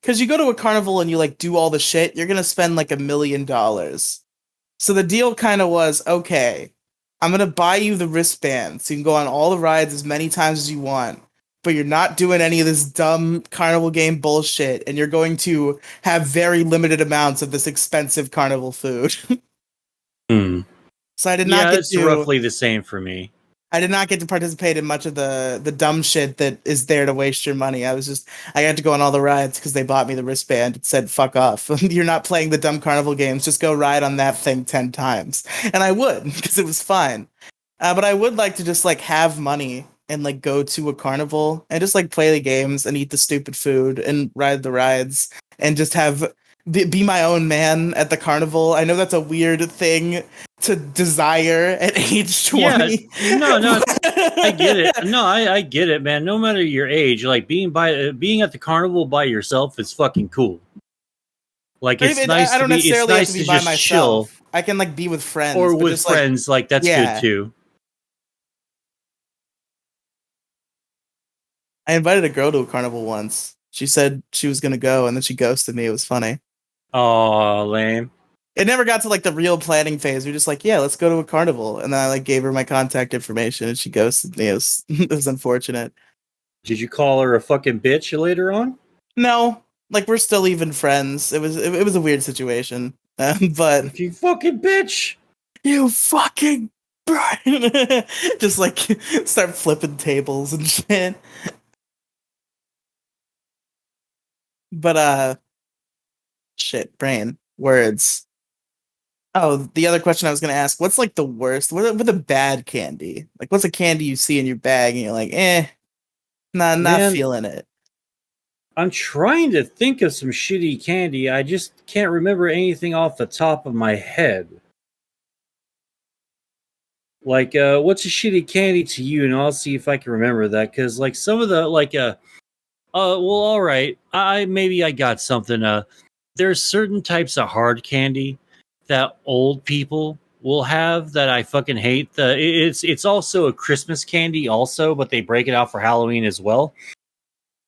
Because you go to a carnival and you like do all the shit, you're gonna spend like $1 million. So the deal kind of was, okay, I'm gonna buy you the wristband so you can go on all the rides as many times as you want, but you're not doing any of this dumb carnival game bullshit, and you're going to have very limited amounts of this expensive carnival food. So I did not get it's to roughly the same for me. I did not get to participate in much of the dumb shit that is there to waste your money. I got to go on all the rides because they bought me the wristband. It said, fuck off. You're not playing the dumb carnival games. Just go ride on that thing 10 times. And I would because it was fine. But I would like to just like have money and like go to a carnival and just like play the games and eat the stupid food and ride the rides and just be my own man at the carnival. I know that's a weird thing to desire at age 20. Yeah, no, I get it. No, I get it, man. No matter your age, like being at the carnival by yourself is fucking cool. Like it's nice I don't to be. It's necessarily have nice to to be by just chill, myself. I can like be with friends or but with just, friends. Like that's yeah. good too. I invited a girl to a carnival once. She said she was gonna go and then she ghosted me. It was funny. Oh, lame. It never got to like the real planning phase. We were just like, yeah, let's go to a carnival. And then I like gave her my contact information and she ghosted me. It was, it was unfortunate. Did you call her a fucking bitch later on? No, like we're still even friends. It was a weird situation. But You fucking bitch. you fucking Brian. Just like start flipping tables and shit. But shit, brain, words. Oh, the other question I was gonna ask, what's like the worst? What a bad candy? Like what's a candy you see in your bag and you're like, not Man, feeling it. I'm trying to think of some shitty candy. I just can't remember anything off the top of my head. Like, what's a shitty candy to you? And I'll see if I can remember that. Because, like, some of the, like, well, all right. Maybe I got something. There's certain types of hard candy that old people will have that I fucking hate. It's also a Christmas candy, also, but they break it out for Halloween as well.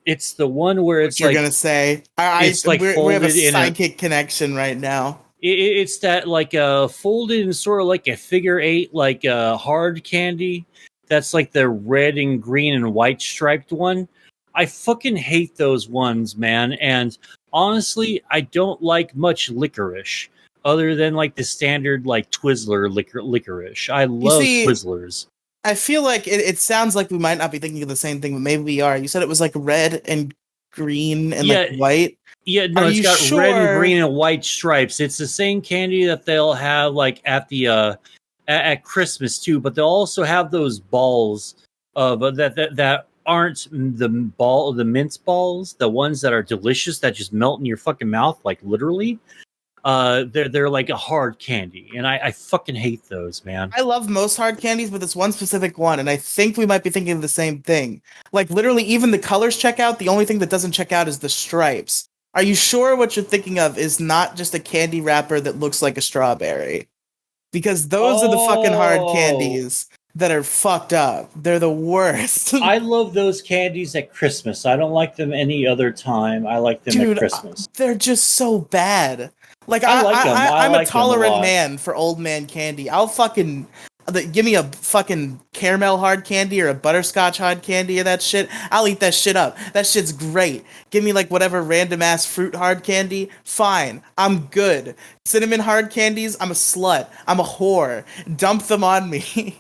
It's the one where it's You're like gonna say, it's like we have a folded in psychic connection right now. It's that like folded in sort of like a figure eight, like hard candy. That's like the red and green and white striped one. I fucking hate those ones, man. And honestly, I don't like much licorice other than like the standard like Twizzler licorice. I You love see, Twizzlers. I feel like it sounds like we might not be thinking of the same thing, but maybe we are. You said it was like red and green and like Yeah, white. yeah, Are no, it's you got red and sure? green and white stripes. It's the same candy that they'll have like at the at Christmas too, but they'll also have those balls that aren't the mince balls, the ones that are delicious that just melt in your fucking mouth, like literally. They're like a hard candy, and I fucking hate those, man. I love most hard candies, but this one specific one, and I think we might be thinking of the same thing. Like literally, even the colors check out. The only thing that doesn't check out is the stripes. Are you sure what you're thinking of is not just a candy wrapper that looks like a strawberry? Because those are the fucking hard Oh, candies that are fucked up. They're the worst. I love those candies at Christmas. I don't like them any other time. I like them at Dude, Christmas. they're just so bad. Like I like them. I I'm a like them a tolerant lot. man for old man candy. I'll fucking give me a fucking caramel hard candy or a butterscotch hard candy or that shit. I'll eat that shit up. That shit's great. Give me like whatever random ass fruit hard candy. Fine, I'm good. Cinnamon hard candies. I'm a slut. I'm a whore. Dump them on me.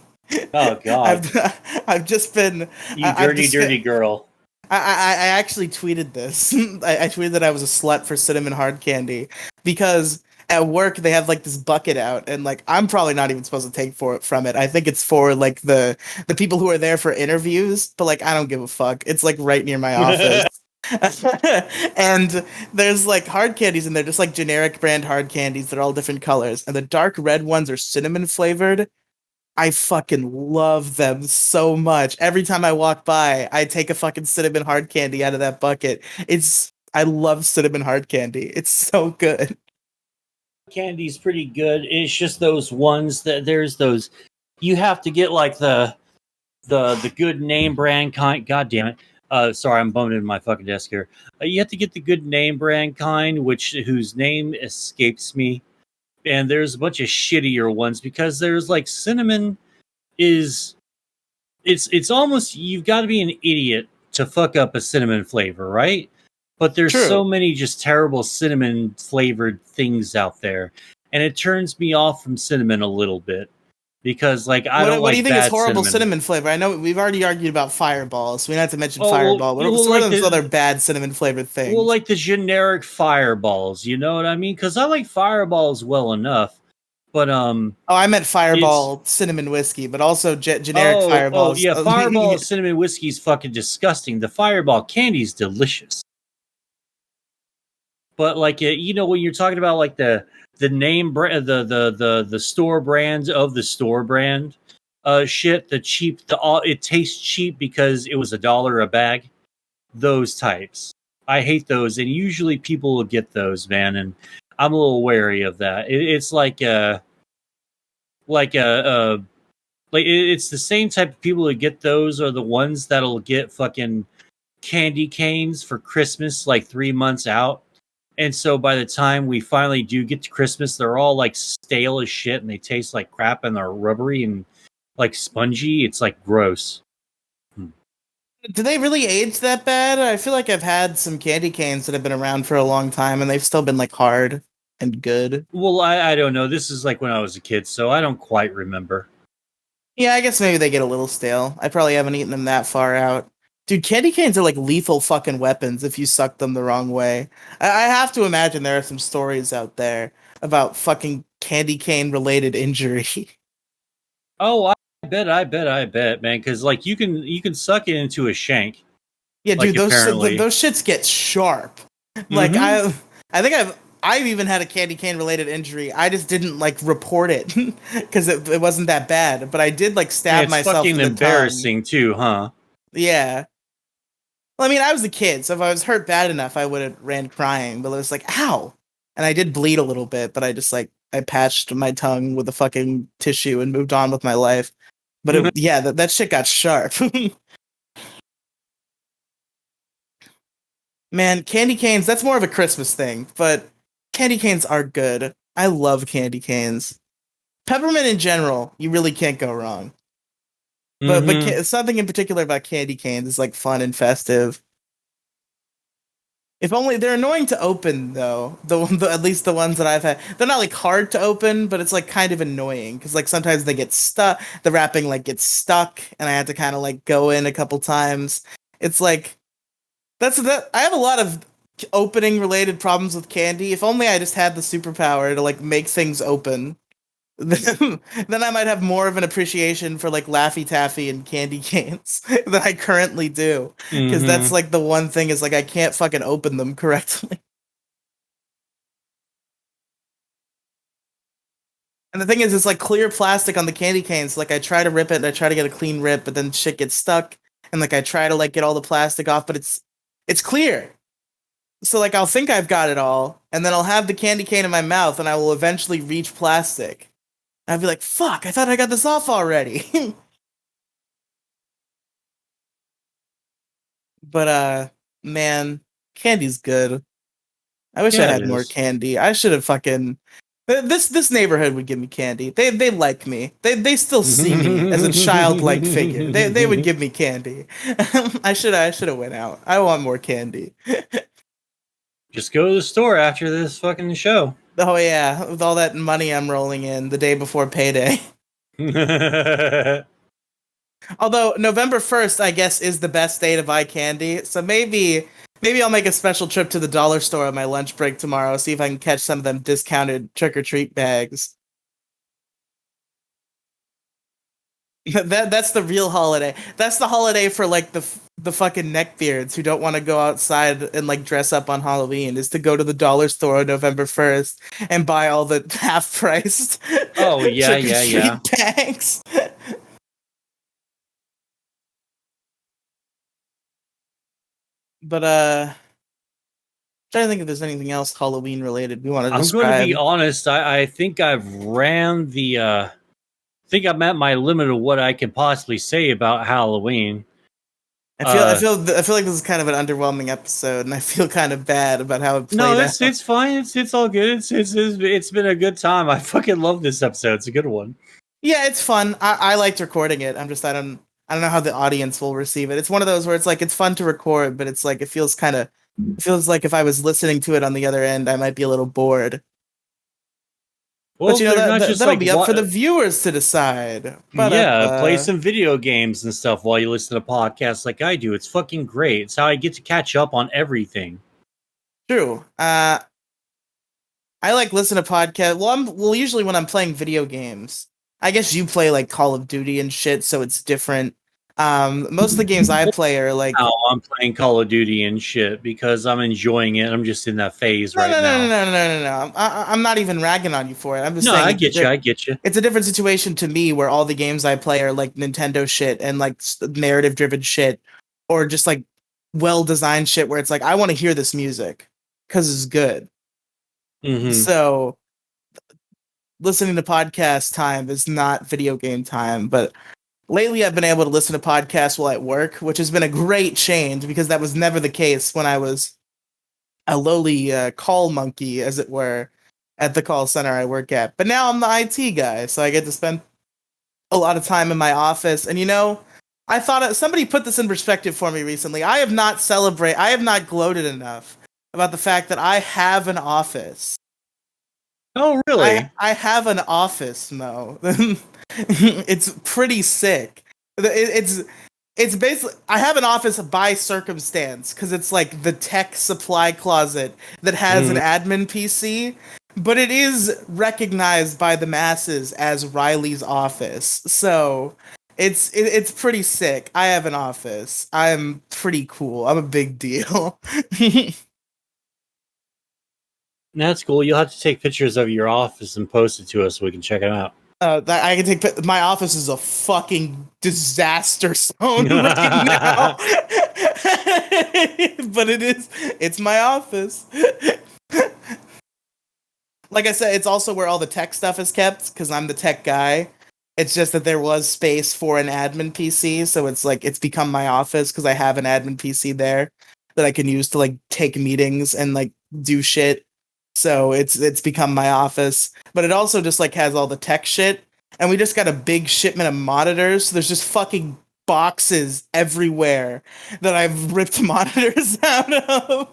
Oh God, I've I've just been you I've dirty, just dirty girl. I actually tweeted this. I tweeted that I was a slut for cinnamon hard candy because at work they have like this bucket out, and like I'm probably not even supposed to take for it from it. I think it's for like the people who are there for interviews, but like I don't give a fuck. It's like right near my office. And there's like hard candies in there, just like generic brand hard candies. They're all different colors, and the dark red ones are cinnamon flavored. I fucking love them so much. Every time I walk by, I take a fucking cinnamon hard candy out of that bucket. I love cinnamon hard candy. It's so good. Candy's pretty good. It's just those ones that there's those. You have to get like the good name brand kind. God damn it. Sorry, I'm bumping into my fucking desk here. You have to get the good name brand kind, whose name escapes me. And there's a bunch of shittier ones because there's like cinnamon is it's almost you've got to be an idiot to fuck up a cinnamon flavor, right? But there's so True. many just terrible cinnamon flavored things out there, and it turns me off from cinnamon a little bit because like I don't What do you like think is bad horrible cinnamon. cinnamon flavor? I know we've already argued about Fireball, so we don't have to mention Oh well, Fireball. you will What like are those other the bad cinnamon flavored well things? like the generic fireballs, you know what I mean? Because I like fireballs well enough, but Oh, I meant it's Fireball cinnamon whiskey, but also generic oh Fireballs. yeah, Fireball cinnamon whiskey's fucking disgusting. The Fireball candy's delicious, but like you know when you're talking about like the name brand, the store brands of the store brand, shit, the cheap, the all it tastes cheap because it was $1 a bag. Those types, I hate those, and usually people will get those, man, and I'm a little wary of that. It's like a it's the same type of people who get those are the ones that'll get fucking candy canes for Christmas like 3 months out. And so by the time we finally do get to Christmas, they're all like stale as shit and they taste like crap and they're rubbery and like spongy. It's like gross. Do they really age that bad? I feel like I've had some candy canes that have been around for a long time and they've still been like hard and good. Well, I don't know. This is like when I was a kid, so I don't quite remember. Yeah, I guess maybe they get a little stale. I probably haven't eaten them that far out. Dude, candy canes are like lethal fucking weapons if you suck them the wrong way. I have to imagine there are some stories out there about fucking candy cane related injury. Oh, I bet, man. Because like you can suck it into a shank. Yeah, Like dude, apparently. those shits get sharp. Like Mm-hmm. I think I've even had a candy cane related injury. I just didn't like report it because it wasn't that bad. But I did like And stab it's myself fucking in the tongue. embarrassing too, huh? Yeah. Well, I mean, I was a kid, so if I was hurt bad enough, I would have ran crying. But it was like, ow, and I did bleed a little bit. But I just like I patched my tongue with a fucking tissue and moved on with my life. But yeah, that shit got sharp. Man, candy canes, that's more of a Christmas thing, but candy canes are good. I love candy canes. Peppermint in general, you really can't go wrong. But Mm-hmm. something in particular about candy canes is like fun and festive. If only they're annoying to open though. At least the ones that I've had, they're not like hard to open, but it's like kind of annoying because like sometimes they get stuck. The wrapping like gets stuck, and I have to kind of like go in a couple times. It's like that. I have a lot of opening related problems with candy. If only I just had the superpower to like make things open. Then I might have more of an appreciation for like Laffy Taffy and candy canes than I currently do. Because that's like the one thing is like I can't fucking open them correctly. And the thing is, it's like clear plastic on the candy canes. Like I try to rip it and I try to get a clean rip, but then shit gets stuck. And like I try to like get all the plastic off, but it's clear. So like I'll think I've got it all, and then I'll have the candy cane in my mouth, and I will eventually reach plastic. I'd be like, fuck, I thought I got this off already. But man, candy's good. I wish I Yeah, had it more is. candy. I should have fucking this neighborhood would give me candy. They like me. They still see me as a childlike figure. They would give me candy. I should have went out. I want more candy. Just go to the store after this fucking show. Oh yeah, with all that money I'm rolling in the day before payday. Although November 1st, I guess, is the best day to buy candy. So maybe I'll make a special trip to the dollar store on my lunch break tomorrow, see if I can catch some of them discounted trick-or-treat bags. That's the real holiday. That's the holiday for like the fucking neckbeards who don't want to go outside and like dress up on Halloween, is to go to the dollar store on November 1st and buy all the half-priced Oh, yeah, trick-or-treat bags. But trying to think if there's anything else Halloween related we want to I'm describe. going to be honest. I think I've ran the. I think I'm at my limit of what I can possibly say about Halloween. I feel like this is kind of an underwhelming episode, and I feel kind of bad about how it played No, out. it's fine. It's all good. It's been a good time. I fucking love this episode. It's a good one. Yeah, it's fun. I liked recording it. I don't know how the audience will receive it. It's one of those where it's like it's fun to record, but it's like it feels like if I was listening to it on the other end, I might be a little bored. Well, But you know they're not just that'll like be up for the viewers to decide. But play some video games and stuff while you listen to podcasts like I do. It's fucking great. It's how I get to catch up on everything. True. I like listen to podcasts. Well, usually when I'm playing video games, I guess you play like Call of Duty and shit, so it's different. Most of the games I play are like. Now I'm playing Call of Duty and shit because I'm enjoying it. I'm just in that phase right now. No. I'm not even ragging on you for it. I'm just saying. I get you. It's a different situation to me where all the games I play are like Nintendo shit and like narrative driven shit, or just like well designed shit where it's like I want to hear this music because it's good. Mm-hmm. So listening to podcast time is not video game time, but lately I've been able to listen to podcasts while at work, which has been a great change because that was never the case when I was a lowly call monkey, as it were, at the call center I work at. But now I'm the IT guy, so I get to spend a lot of time in my office. And you know, I thought somebody put this in perspective for me recently. I have not gloated enough about the fact that I have an office. Oh, really? I have an office, Mo. It's pretty sick. It's basically I have an office by circumstance because it's like the tech supply closet that has an admin PC, but it is recognized by the masses as Riley's office. So it's pretty sick. I have an office. I'm pretty cool. I'm a big deal. That's cool. You'll have to take pictures of your office and post it to us so we can check it out. I can take. My office is a fucking disaster zone right now, but it's my office. Like I said, it's also where all the tech stuff is kept because I'm the tech guy. It's just that there was space for an admin PC, so it's like it's become my office because I have an admin PC there that I can use to like take meetings and like do shit. So it's become my office, but it also just like has all the tech shit, and we just got a big shipment of monitors. So there's just fucking boxes everywhere that I've ripped monitors out of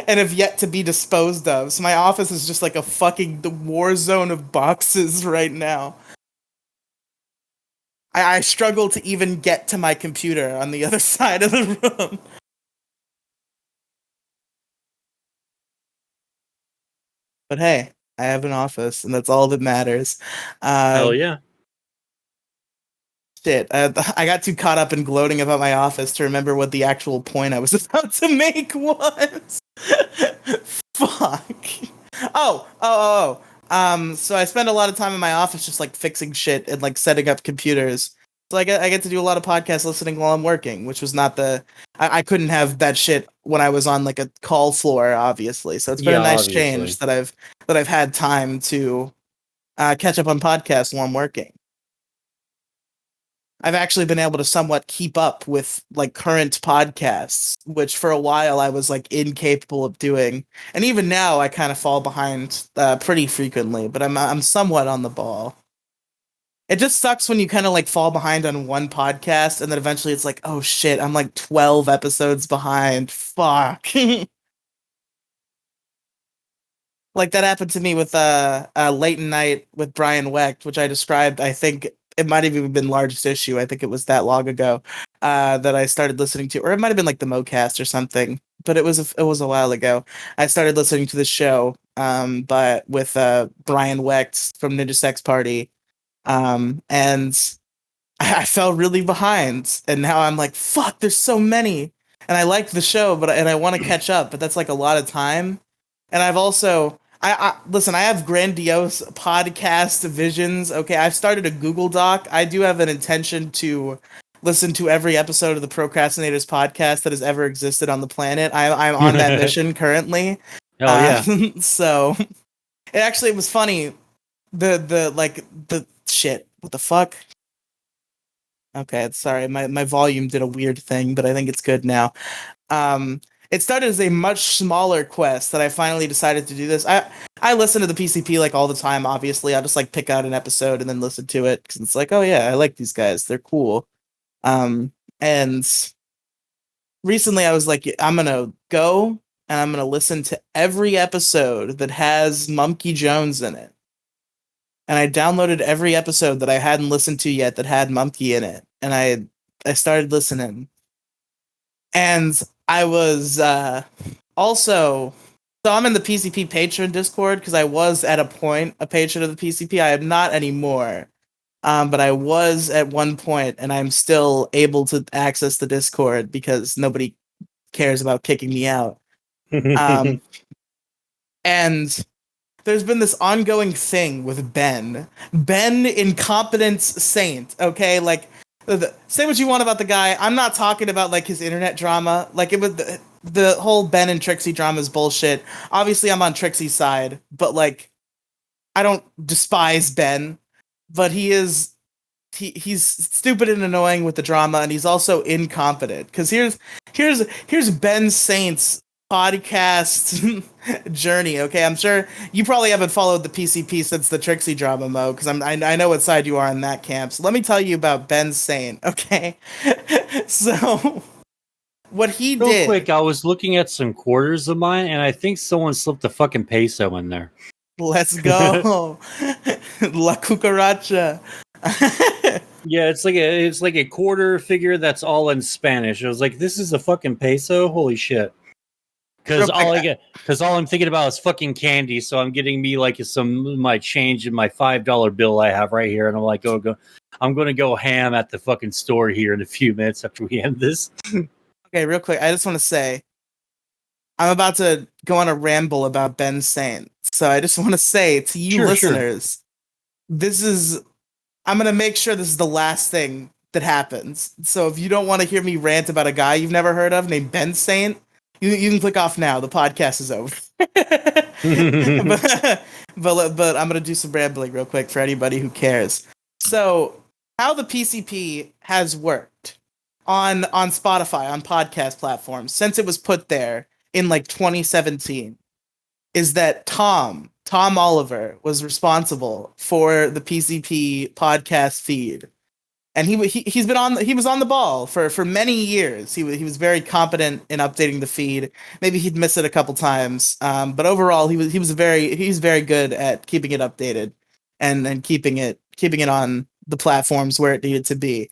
and have yet to be disposed of. So my office is just like a fucking war zone of boxes right now. I struggle to even get to my computer on the other side of the room. But hey, I have an office, and that's all that matters. Hell yeah. Shit, I got too caught up in gloating about my office to remember what the actual point I was about to make was. Fuck. So I spend a lot of time in my office just like fixing shit and like setting up computers. So I get to do a lot of podcast listening while I'm working, which was not I couldn't have that shit when I was on like a call floor, obviously. So it's been Yeah, a nice obviously. change that I've had time to catch up on podcasts while I'm working. I've actually been able to somewhat keep up with like current podcasts, which for a while I was like incapable of doing. And even now I kind of fall behind pretty frequently, but I'm somewhat on the ball. It just sucks when you kind of like fall behind on one podcast and then eventually it's like, oh shit, I'm like 12 episodes behind. Fuck. Like that happened to me with Late Night with Brian Wecht, which I described. I think it might have even been largest issue. I think it was that long ago that I started listening to, or it might have been like the MoCast or something. But it was a while ago. I started listening to the show, but with Brian Wecht from Ninja Sex Party, and I fell really behind. And now I'm like, fuck, there's so many, and I liked the show, and I want to catch up, but that's like a lot of time. And I've also I listen, I have grandiose podcast visions. Okay, I've started a Google Doc. I do have an intention to listen to every episode of the Procrastinators podcast that has ever existed on the planet. I'm on that mission currently. Hell yeah. So it was funny. The shit. What the fuck? Okay, sorry. My volume did a weird thing, but I think it's good now. It started as a much smaller quest that I finally decided to do this. I listen to the PCP like all the time. Obviously, I'll just like pick out an episode and then listen to it because it's like, oh yeah, I like these guys. They're cool. And recently I was like, I'm gonna go and I'm gonna listen to every episode that has Mumkey Jones in it. And I downloaded every episode that I hadn't listened to yet that had Mumkey in it, and I started listening. And I was also, so I'm in the PCP patron Discord because I was at a point a patron of the PCP. I am not anymore, but I was at one point, and I'm still able to access the Discord because nobody cares about kicking me out. And there's been this ongoing thing with Ben. Ben, incompetence saint. Okay, like say what you want about the guy. I'm not talking about like his internet drama. Like it was the whole Ben and Trixie drama is bullshit. Obviously, I'm on Trixie's side, but like I don't despise Ben, but he's stupid and annoying with the drama, and he's also incompetent. Because here's Ben Saint's podcast journey. Okay, I'm sure you probably haven't followed the PCP since the Trixie drama, Mo, because I know what side you are in that camp. So let me tell you about Ben Saint. Okay, so what he Real did. quick, I was looking at some quarters of mine, and I think someone slipped a fucking peso in there. Let's go, La Cucaracha. Yeah, it's like a quarter figure that's all in Spanish. I was like, this is a fucking peso? Holy shit. Because all I'm thinking about is fucking candy, so I'm getting me like some of my change in my $5 bill I have right here, and I'm like, I'm gonna go ham at the fucking store here in a few minutes after we end this. Okay, real quick, I just want to say I'm about to go on a ramble about Ben Saint. So I just want to say to you listeners, I'm going to make sure this is the last thing that happens. So if you don't want to hear me rant about a guy you've never heard of named Ben Saint, you can click off now. The podcast is over. but I'm going to do some rambling real quick for anybody who cares. So how the PCP has worked on Spotify, on podcast platforms, since it was put there in like 2017, is that Tom Oliver was responsible for the PCP podcast feed. and he was on the ball for many years. He was very competent in updating the feed. Maybe he'd miss it a couple times, but overall he's very good at keeping it updated and keeping it on the platforms where it needed to be.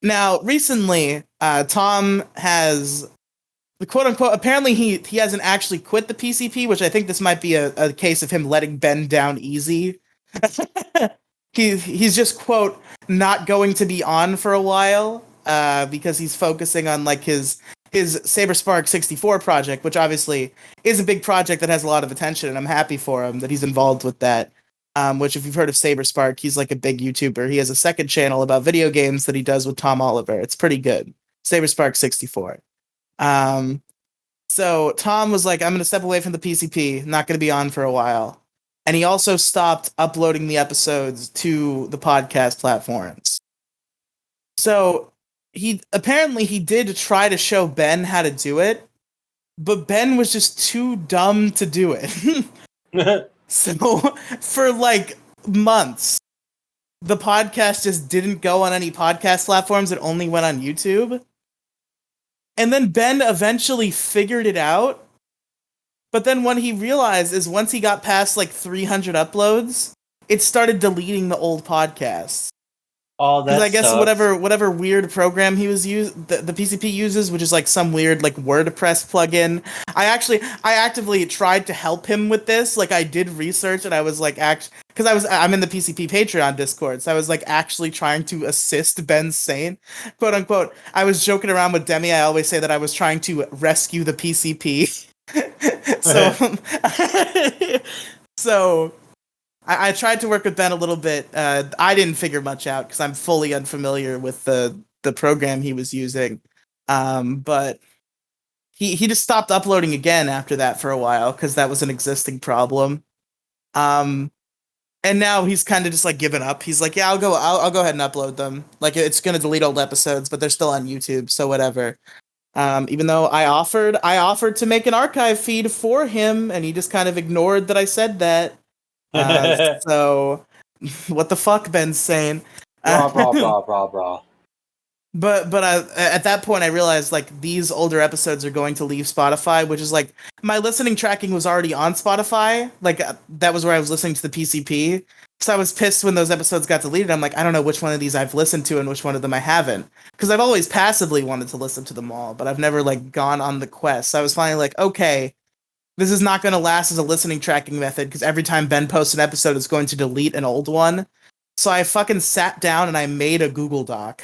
Now, recently, Tom has, quote unquote, apparently he hasn't actually quit the PCP, which I think this might be a case of him letting Ben down easy. He's just, quote, not going to be on for a while because he's focusing on like his Saberspark 64 project, which obviously is a big project that has a lot of attention, and I'm happy for him that he's involved with that. Which, if you've heard of Saberspark, he's like a big YouTuber. He has a second channel about video games that he does with Tom Oliver. It's pretty good. Saberspark 64. So Tom was like, I'm going to step away from the PCP, not going to be on for a while. And he also stopped uploading the episodes to the podcast platforms. So he did try to show Ben how to do it, but Ben was just too dumb to do it. So for like months, the podcast just didn't go on any podcast platforms. It only went on YouTube. And then Ben eventually figured it out. But then what he realized is once he got past like 300 uploads, it started deleting the old podcasts. Oh, that's I guess whatever weird program he was the PCP uses, which is like some weird like WordPress plugin. I actively tried to help him with this. Like I did research and I was like because I'm in the PCP Patreon Discord, so I was like actually trying to assist Ben Saint, quote unquote. I was joking around with Demi. I always say that I was trying to rescue the PCP. So I tried to work with Ben a little bit. I didn't figure much out because I'm fully unfamiliar with the program he was using. But he just stopped uploading again after that for a while because that was an existing problem. And now he's kind of just like given up. He's like, yeah, I'll go ahead and upload them. Like it's gonna delete old episodes, but they're still on YouTube, so whatever. Even though I offered to make an archive feed for him, and he just kind of ignored that I said that. So, what the fuck, Ben's saying? Blah. But at that point, I realized like these older episodes are going to leave Spotify, which is like my listening tracking was already on Spotify. Like that was where I was listening to the PCP. So I was pissed when those episodes got deleted. I'm like, I don't know which one of these I've listened to and which one of them I haven't, because I've always passively wanted to listen to them all, but I've never like gone on the quest. So I was finally like, okay, this is not going to last as a listening tracking method because every time Ben posts an episode, it's going to delete an old one. So I fucking sat down and I made a Google Doc,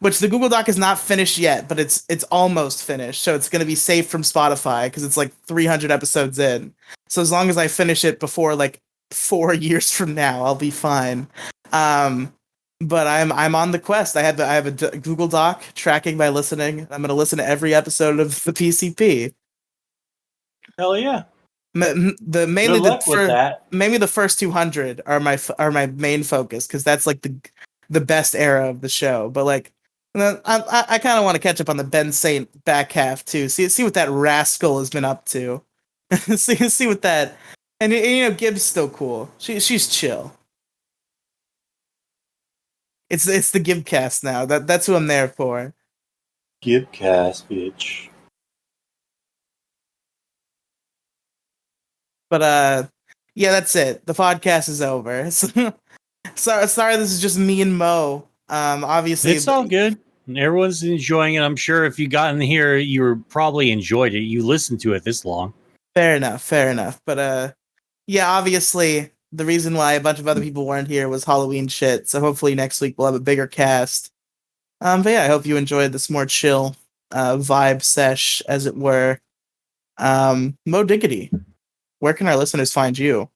which the Google Doc is not finished yet, but it's almost finished. So it's going to be safe from Spotify because it's like 300 episodes in. So as long as I finish it before like 4 years from now, I'll be fine. But I'm on the quest. I have a Google Doc tracking my listening. I'm going to listen to every episode of the PCP. Hell yeah! Mainly the first 200 are my main focus because that's like the best era of the show. But like, I kind of want to catch up on the Ben Saint back half too. See what that rascal has been up to. see what that, and you know Gibb's still cool. She's chill. It's the Gibcast now. That's who I'm there for. Gibcast, bitch. But yeah, that's it. The podcast is over. Sorry, this is just me and Mo. Obviously, It's all good. Everyone's enjoying it. I'm sure if you got in here, you probably enjoyed it. You listened to it this long. Fair enough. But yeah, obviously, the reason why a bunch of other people weren't here was Halloween shit. So hopefully next week we'll have a bigger cast. But yeah, I hope you enjoyed this more chill vibe sesh, as it were. Mo Diggity, where can our listeners find you?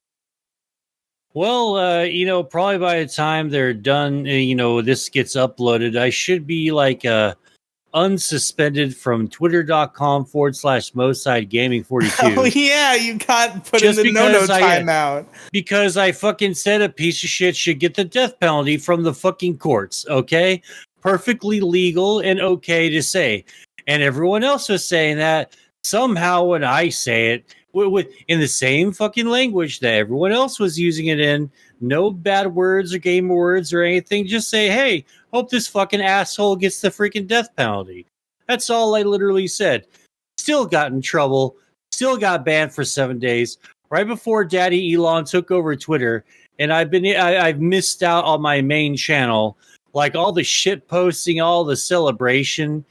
Well, probably by the time they're done, this gets uploaded, I should be like unsuspended from twitter.com/MosideGaming42. Oh yeah, you got put Just in the no because timeout. Because I fucking said a piece of shit should get the death penalty from the fucking courts, okay? Perfectly legal and okay to say. And everyone else was saying that. Somehow when I say it, in the same fucking language that everyone else was using it in. No bad words or gamer words or anything. Just say, hey, hope this fucking asshole gets the freaking death penalty. That's all I literally said. Still got in trouble. Still got banned for 7 days. Right before Daddy Elon took over Twitter, and I've missed out on my main channel, like all the shit posting, all the celebration.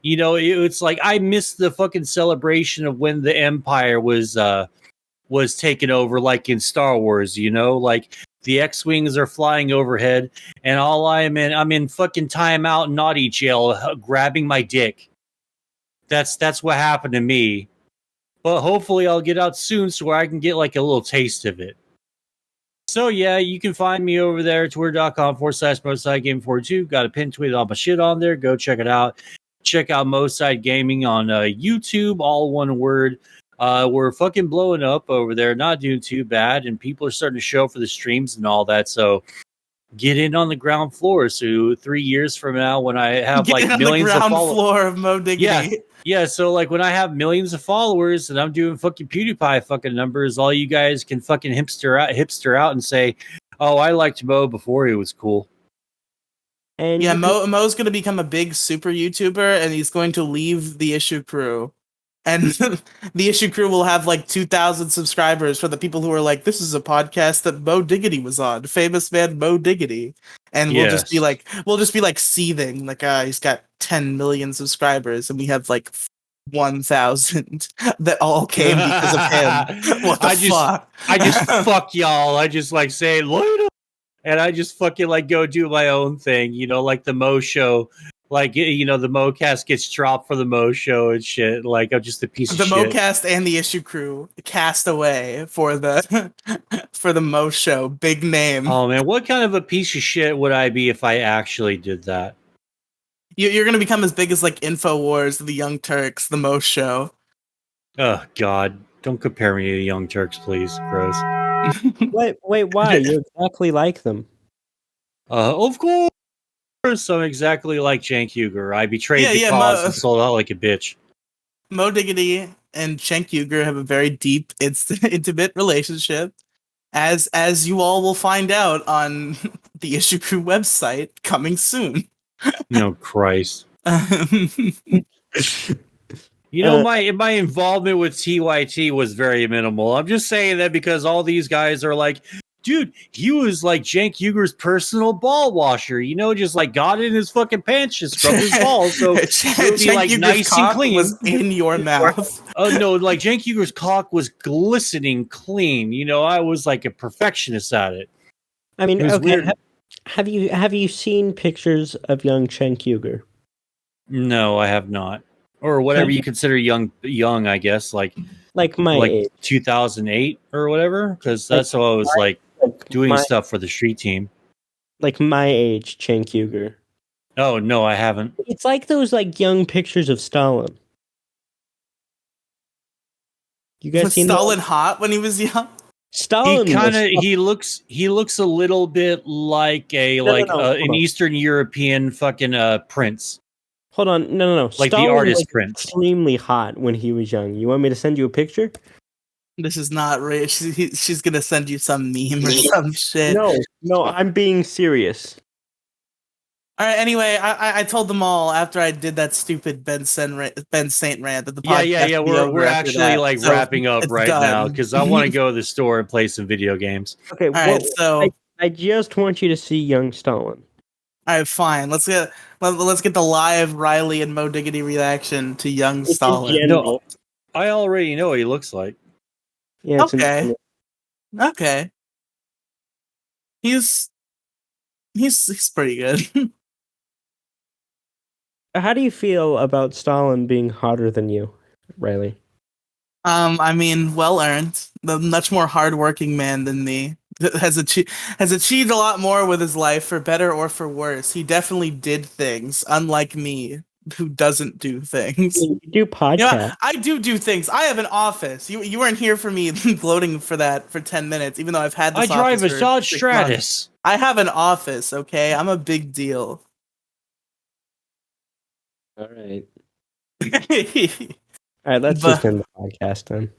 You know, it's like I missed the fucking celebration of when the Empire was taken over, like in Star Wars. You know, like the X-wings are flying overhead, and I'm in fucking timeout, naughty jail, grabbing my dick. That's what happened to me. But hopefully I'll get out soon so where I can get like a little taste of it. So yeah, you can find me over there, twitter.com/MoSideGame42. Got a pin tweet all my shit on there. Go check it out. Check out MoSide Gaming on YouTube, all one word. We're fucking blowing up over there, not doing too bad, and people are starting to show up for the streams and all that. So get in on the ground floor. So 3 years from now, when I have Get like in on millions the of ground followers, floor of Mo Diggity. yeah. So like when I have millions of followers and I'm doing fucking PewDiePie fucking numbers, all you guys can fucking hipster out and say, "Oh, I liked Mo before he was cool." And Yeah, you can, Mo's going to become a big super YouTuber, and he's going to leave the issue crew. And the issue crew will have like 2,000 subscribers for the people who are like, this is a podcast that Mo Diggity was on, famous man Mo Diggity. And we'll just be Yes. like seething, like, he's got 10 million subscribers, and we have like 1,000 that all came because of him. What the fuck? I just fuck y'all. I just like say later, and I just fucking like go do my own thing. You know, like the Mo show. Like, you know, the MoCast gets dropped for the Mo show and shit. Like, I'm just a piece of The shit. MoCast and the issue crew cast away for the for the Mo show. Big name. Oh man, what kind of a piece of shit would I be if I actually did that? You're gonna become as big as like InfoWars, the Young Turks, the Mo show. Oh God, don't compare me to the Young Turks, please. Gross. wait, why? You're exactly like them. Of course, I'm exactly like Cenk Uygur. I betrayed the Yeah, cause and sold out like a bitch. Mo Diggity and Cenk Uygur have a very deep, intimate relationship, as you all will find out on the Issue Crew website coming soon. No, Christ. You know, my involvement with TYT was very minimal. I'm just saying that because all these guys are like, dude, he was like Cenk Uyghur's personal ball washer. You know, just like got in his fucking pants, just scrubbed his balls, so it would be like Uyghur's nice and cock clean. was in your mouth. Oh no, like Cenk Uyghur's cock was glistening clean. You know, I was like a perfectionist at it. I mean, It was okay. weird. Have you seen pictures of young Cenk Uyghur? No, I have not. Or whatever you consider young, I guess, like my age. 2008 or whatever, because that's how I was like doing stuff for the street team. Like my age, Cenk Uyghur. Oh no, I haven't. It's like those like young pictures of Stalin. You guys Was seen Stalin those? hot when he was young? Stalin He looks a little bit like an Eastern European fucking prince. Hold on, no. Like Stalin the artist was prince. Extremely hot when he was young. You want me to send you a picture? This is not real. She's gonna send you some meme or some shit. No, I'm being serious. All right. Anyway, I told them all after I did that stupid Ben Saint rant that the podcast. Yeah. would be over We're after actually that. like So wrapping up it's right done. now because I want to go to the store and play some video games. Okay, All right. So I just want you to see young Stalin. all right, fine. Let's get the live Riley and Mo Diggity reaction to young Stalin. No, I already know what he looks like. Yeah, Okay. He's pretty good. How do you feel about Stalin being hotter than you, Riley? I mean, well earned. The much more hardworking man than me has achieved a lot more with his life, for better or for worse. He definitely did things, unlike me, who doesn't do things. You do podcasts. You know, I do things. I have an office. You weren't here for me gloating for that for 10 minutes, even though I've had this. I drive a office Dodge 6 Stratus. months. I have an office. Okay, I'm a big deal. All right. All right, let's just end the podcast then.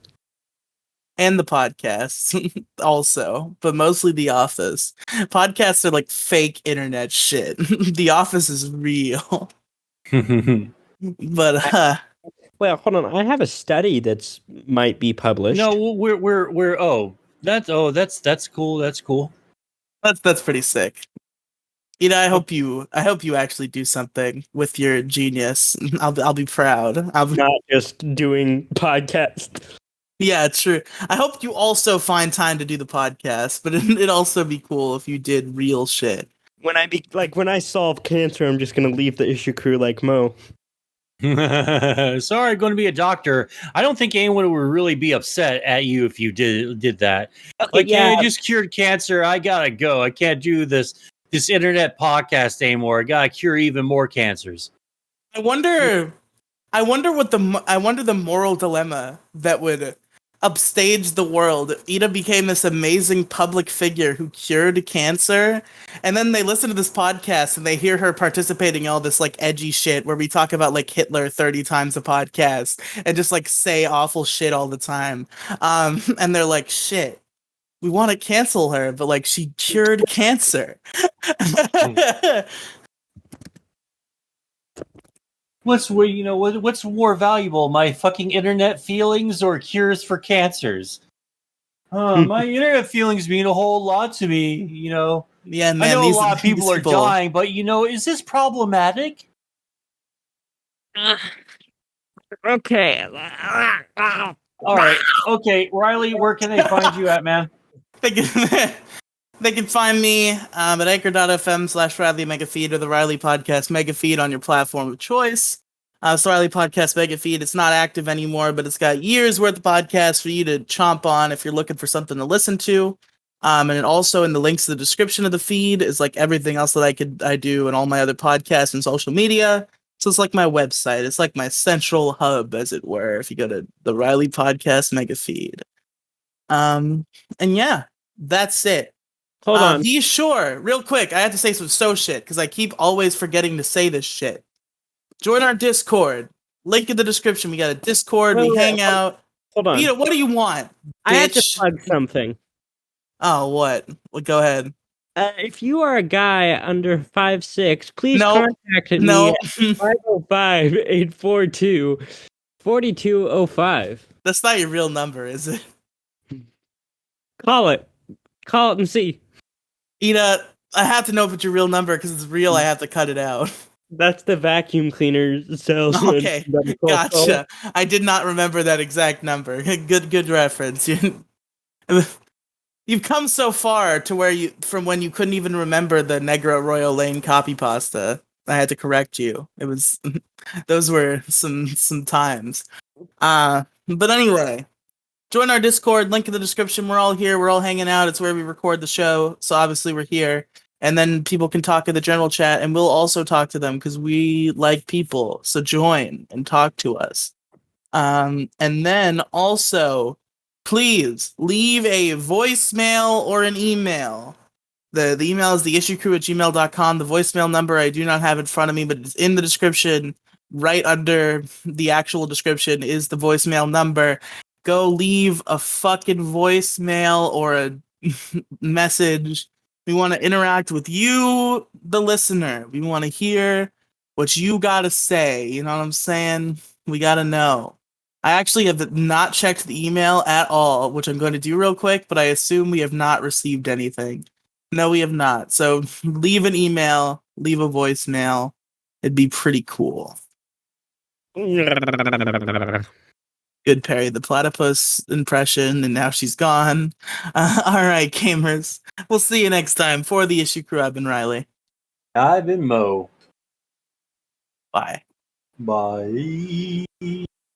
and the podcasts also, but mostly The Office. Podcasts are like fake internet shit. The Office is real. But Well, hold on. I have a study that's might be published. No, we're that's cool. That's cool. that's pretty sick. I hope you actually do something with your genius. I'll be proud. Not just doing podcast. Yeah, true. I hope you also find time to do the podcast, but it'd also be cool if you did real shit. When I solve cancer, I'm just gonna leave the issue crew like Mo. Sorry, going to be a doctor. I don't think anyone would really be upset at you if you did that. Okay, Like, yeah. I just cured cancer. I gotta go. I can't do this internet podcast anymore. I gotta cure even more cancers. I wonder what the moral dilemma that would upstage the world. Ida became this amazing public figure who cured cancer, and then they listen to this podcast and they hear her participating in all this like edgy shit where we talk about like Hitler 30 times a podcast and just like say awful shit all the time. And they're like, shit, we want to cancel her, but like she cured cancer. What's more valuable, my fucking internet feelings or cures for cancers? My internet feelings mean a whole lot to me. Yeah, man, I know a lot of people are dying, but is this problematic? Okay. All right, okay, Riley, where can they find you at, man? They can find me at anchor.fm/Riley Megafeed or the Riley Podcast Megafeed on your platform of choice. It's the Riley Podcast Megafeed. It's not active anymore, but it's got years worth of podcasts for you to chomp on if you're looking for something to listen to. And it also in the links to the description of the feed is like everything else that I do and all my other podcasts and social media. So it's like my website. It's like my central hub, as it were, if you go to the Riley Podcast Megafeed. And yeah, that's it. Hold on. Be sure, real quick, I have to say some shit because I keep always forgetting to say this shit. Join our Discord. Link in the description. We got a Discord. We hang out. Hold on. What do you want? I have to bitch? plug something. Oh, what? Well, go ahead. If you are a guy under 5'6", please contact me at 505-842-4205. That's not your real number, is it? Call it and see. Ida, I have to know if it's your real number because it's real. I have to cut it out. That's the vacuum cleaner salesman. Okay, gotcha. I did not remember that exact number. Good reference. You've come so far to where from when you couldn't even remember the Negro Royal Lane copy pasta. I had to correct you. It was those were some times. But anyway, join our Discord, link in the description. We're all here, we're all hanging out. It's where we record the show. So obviously we're here. And then people can talk in the general chat and we'll also talk to them because we like people. So join and talk to us. And then also please leave a voicemail or an email. The email is theissuecrew@gmail.com. The voicemail number I do not have in front of me, but it's in the description. Right under the actual description is the voicemail number. Go leave a fucking voicemail or a message. We want to interact with you, the listener. We want to hear what you got to say. You know what I'm saying? We got to know. I actually have not checked the email at all, which I'm going to do real quick, but I assume we have not received anything. No, we have not. So leave an email, leave a voicemail. It'd be pretty cool. Good Perry the Platypus impression, and now she's gone. All right, gamers. We'll see you next time. For the Issue Crew, I've been Riley. I've been Mo. Bye. Bye.